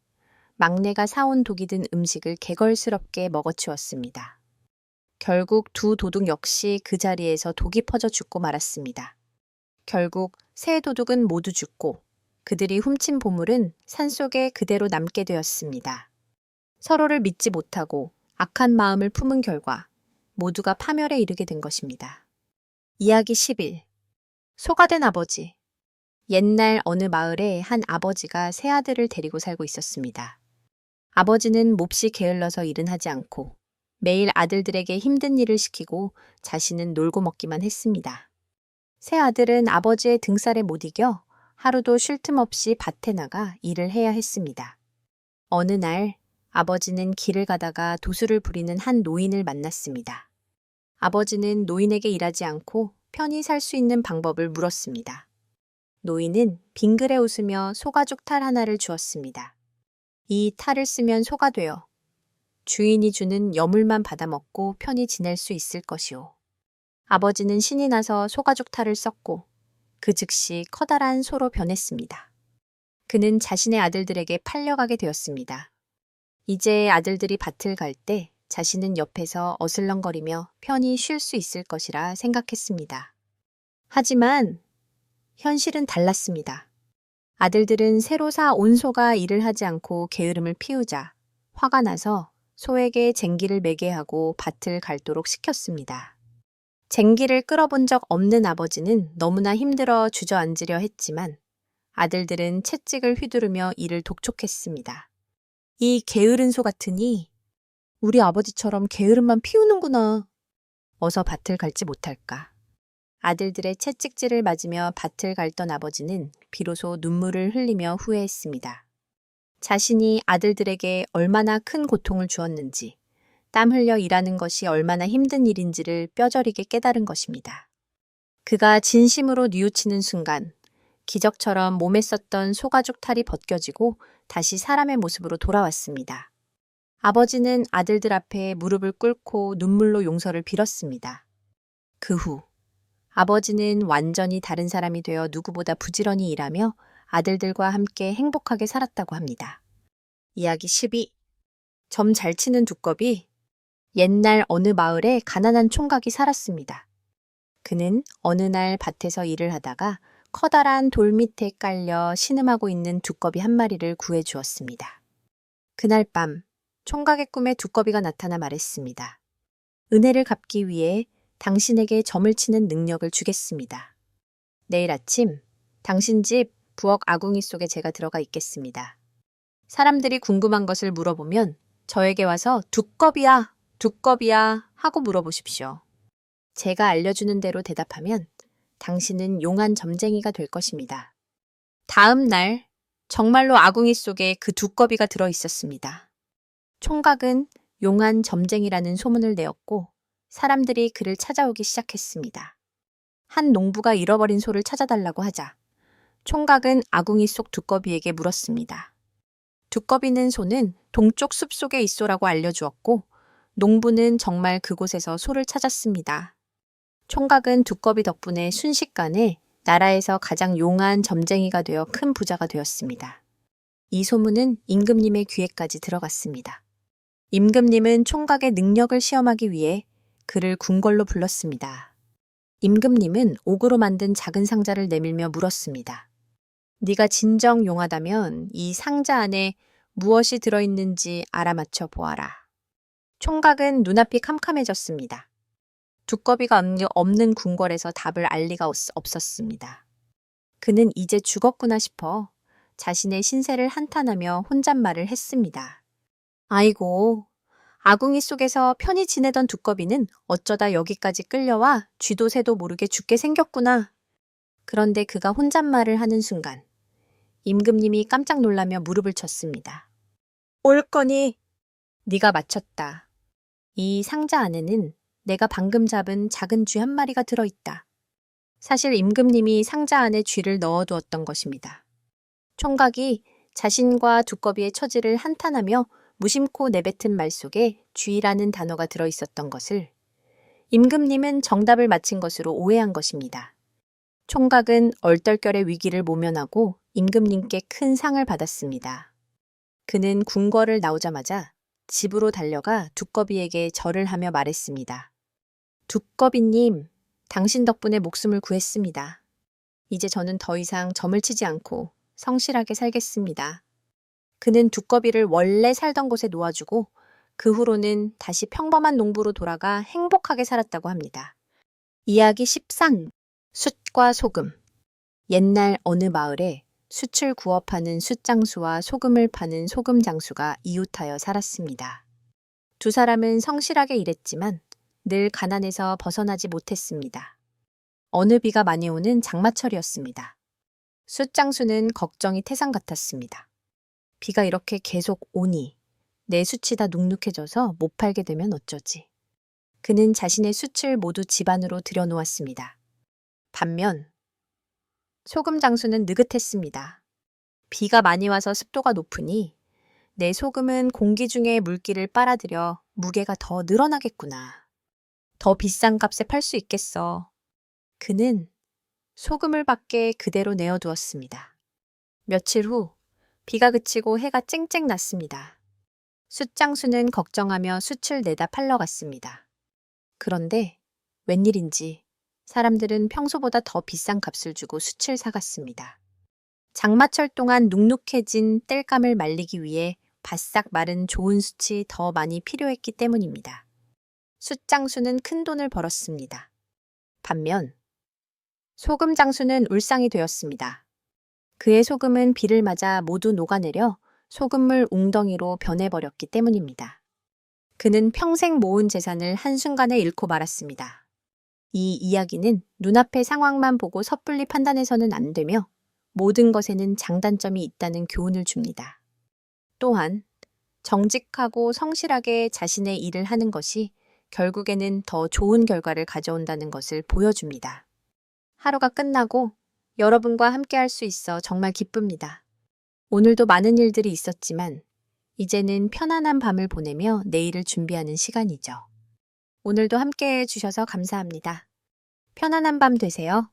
막내가 사온 독이 든 음식을 개걸스럽게 먹어치웠습니다. 결국 2 도둑 역시 그 자리에서 독이 퍼져 죽고 말았습니다. 결국 3 도둑은 모두 죽고 그들이 훔친 보물은 산속에 그대로 남게 되었습니다. 서로를 믿지 못하고 악한 마음을 품은 결과 모두가 파멸에 이르게 된 것입니다. 이야기 11. 소가 된 아버지. 옛날 어느 마을에 한 아버지가 3 아들을 데리고 살고 있었습니다. 아버지는 몹시 게을러서 일은 하지 않고 매일 아들들에게 힘든 일을 시키고 자신은 놀고 먹기만 했습니다. 3 아들은 아버지의 등살에 못 이겨 하루도 쉴 틈 없이 밭에 나가 일을 해야 했습니다. 어느 날 아버지는 길을 가다가 도수를 부리는 한 노인을 만났습니다. 아버지는 노인에게 일하지 않고 편히 살 수 있는 방법을 물었습니다. 노인은 빙그레 웃으며 소가죽 탈 하나를 주었습니다. 이 탈을 쓰면 소가 되어 주인이 주는 여물만 받아먹고 편히 지낼 수 있을 것이오. 아버지는 신이 나서 소가죽 탈을 썼고 그 즉시 커다란 소로 변했습니다. 그는 자신의 아들들에게 팔려가게 되었습니다. 이제 아들들이 밭을 갈 때 자신은 옆에서 어슬렁거리며 편히 쉴 수 있을 것이라 생각했습니다. 하지만 현실은 달랐습니다. 아들들은 새로 사 온 소가 일을 하지 않고 게으름을 피우자 화가 나서 소에게 쟁기를 매게 하고 밭을 갈도록 시켰습니다. 쟁기를 끌어본 적 없는 아버지는 너무나 힘들어 주저앉으려 했지만 아들들은 채찍을 휘두르며 이를 독촉했습니다. 이 게으른 소 같으니 우리 아버지처럼 게으름만 피우는구나. 어서 밭을 갈지 못할까. 아들들의 채찍질을 맞으며 밭을 갈던 아버지는 비로소 눈물을 흘리며 후회했습니다. 자신이 아들들에게 얼마나 큰 고통을 주었는지, 땀 흘려 일하는 것이 얼마나 힘든 일인지를 뼈저리게 깨달은 것입니다. 그가 진심으로 뉘우치는 순간, 기적처럼 몸에 썼던 소가죽 탈이 벗겨지고 다시 사람의 모습으로 돌아왔습니다. 아버지는 아들들 앞에 무릎을 꿇고 눈물로 용서를 빌었습니다. 그 후 아버지는 완전히 다른 사람이 되어 누구보다 부지런히 일하며 아들들과 함께 행복하게 살았다고 합니다. 이야기 12. 점 잘 치는 두꺼비. 옛날 어느 마을에 가난한 총각이 살았습니다. 그는 어느 날 밭에서 일을 하다가 커다란 돌 밑에 깔려 신음하고 있는 두꺼비 한 마리를 구해 주었습니다. 그날 밤 총각의 꿈에 두꺼비가 나타나 말했습니다. 은혜를 갚기 위해 당신에게 점을 치는 능력을 주겠습니다. 내일 아침 당신 집 부엌 아궁이 속에 제가 들어가 있겠습니다. 사람들이 궁금한 것을 물어보면 저에게 와서 두꺼비야, 두꺼비야 하고 물어보십시오. 제가 알려주는 대로 대답하면 당신은 용한 점쟁이가 될 것입니다. 다음 날 정말로 아궁이 속에 그 두꺼비가 들어 있었습니다. 총각은 용한 점쟁이라는 소문을 내었고 사람들이 그를 찾아오기 시작했습니다. 한 농부가 잃어버린 소를 찾아달라고 하자 총각은 아궁이 속 두꺼비에게 물었습니다. 두꺼비는 소는 동쪽 숲속에 있소라고 알려주었고 농부는 정말 그곳에서 소를 찾았습니다. 총각은 두꺼비 덕분에 순식간에 나라에서 가장 용한 점쟁이가 되어 큰 부자가 되었습니다. 이 소문은 임금님의 귀에까지 들어갔습니다. 임금님은 총각의 능력을 시험하기 위해 그를 궁궐로 불렀습니다. 임금님은 옥으로 만든 작은 상자를 내밀며 물었습니다. 네가 진정 용하다면 이 상자 안에 무엇이 들어있는지 알아맞혀 보아라. 총각은 눈앞이 캄캄해졌습니다. 두꺼비가 없는 궁궐에서 답을 알 리가 없었습니다. 그는 이제 죽었구나 싶어 자신의 신세를 한탄하며 혼잣말을 했습니다. 아이고, 아궁이 속에서 편히 지내던 두꺼비는 어쩌다 여기까지 끌려와 쥐도 새도 모르게 죽게 생겼구나. 그런데 그가 혼잣말을 하는 순간 임금님이 깜짝 놀라며 무릎을 쳤습니다. 올 거니? 네가 맞췄다. 이 상자 안에는 내가 방금 잡은 작은 쥐 한 마리가 들어있다. 사실 임금님이 상자 안에 쥐를 넣어두었던 것입니다. 총각이 자신과 두꺼비의 처지를 한탄하며 무심코 내뱉은 말 속에 쥐라는 단어가 들어있었던 것을 임금님은 정답을 맞힌 것으로 오해한 것입니다. 총각은 얼떨결에 위기를 모면하고 임금님께 큰 상을 받았습니다. 그는 궁궐을 나오자마자 집으로 달려가 두꺼비에게 절을 하며 말했습니다. 두꺼비님, 당신 덕분에 목숨을 구했습니다. 이제 저는 더 이상 점을 치지 않고 성실하게 살겠습니다. 그는 두꺼비를 원래 살던 곳에 놓아주고 그 후로는 다시 평범한 농부로 돌아가 행복하게 살았다고 합니다. 이야기 13. 숯과 소금. 옛날 어느 마을에 숯을 구워 파는 숯장수와 소금을 파는 소금장수가 이웃하여 살았습니다. 두 사람은 성실하게 일했지만 늘 가난에서 벗어나지 못했습니다. 어느 비가 많이 오는 장마철이었습니다. 숯장수는 걱정이 태산 같았습니다. 비가 이렇게 계속 오니 내 숯이 다 눅눅해져서 못 팔게 되면 어쩌지. 그는 자신의 숯을 모두 집 안으로 들여놓았습니다. 반면 소금 장수는 느긋했습니다. 비가 많이 와서 습도가 높으니 내 소금은 공기 중에 물기를 빨아들여 무게가 더 늘어나겠구나. 더 비싼 값에 팔 수 있겠어. 그는 소금을 밖에 그대로 내어두었습니다. 며칠 후 비가 그치고 해가 쨍쨍 났습니다. 숯장수는 걱정하며 숯을 내다 팔러 갔습니다. 그런데 웬일인지 사람들은 평소보다 더 비싼 값을 주고 숯을 사갔습니다. 장마철 동안 눅눅해진 땔감을 말리기 위해 바싹 마른 좋은 숯이 더 많이 필요했기 때문입니다. 숯장수는 큰 돈을 벌었습니다. 반면 소금 장수는 울상이 되었습니다. 그의 소금은 비를 맞아 모두 녹아내려 소금물 웅덩이로 변해버렸기 때문입니다. 그는 평생 모은 재산을 한순간에 잃고 말았습니다. 이 이야기는 눈앞의 상황만 보고 섣불리 판단해서는 안 되며 모든 것에는 장단점이 있다는 교훈을 줍니다. 또한 정직하고 성실하게 자신의 일을 하는 것이 결국에는 더 좋은 결과를 가져온다는 것을 보여줍니다. 하루가 끝나고 여러분과 함께 할 수 있어 정말 기쁩니다. 오늘도 많은 일들이 있었지만 이제는 편안한 밤을 보내며 내일을 준비하는 시간이죠. 오늘도 함께 해주셔서 감사합니다. 편안한 밤 되세요.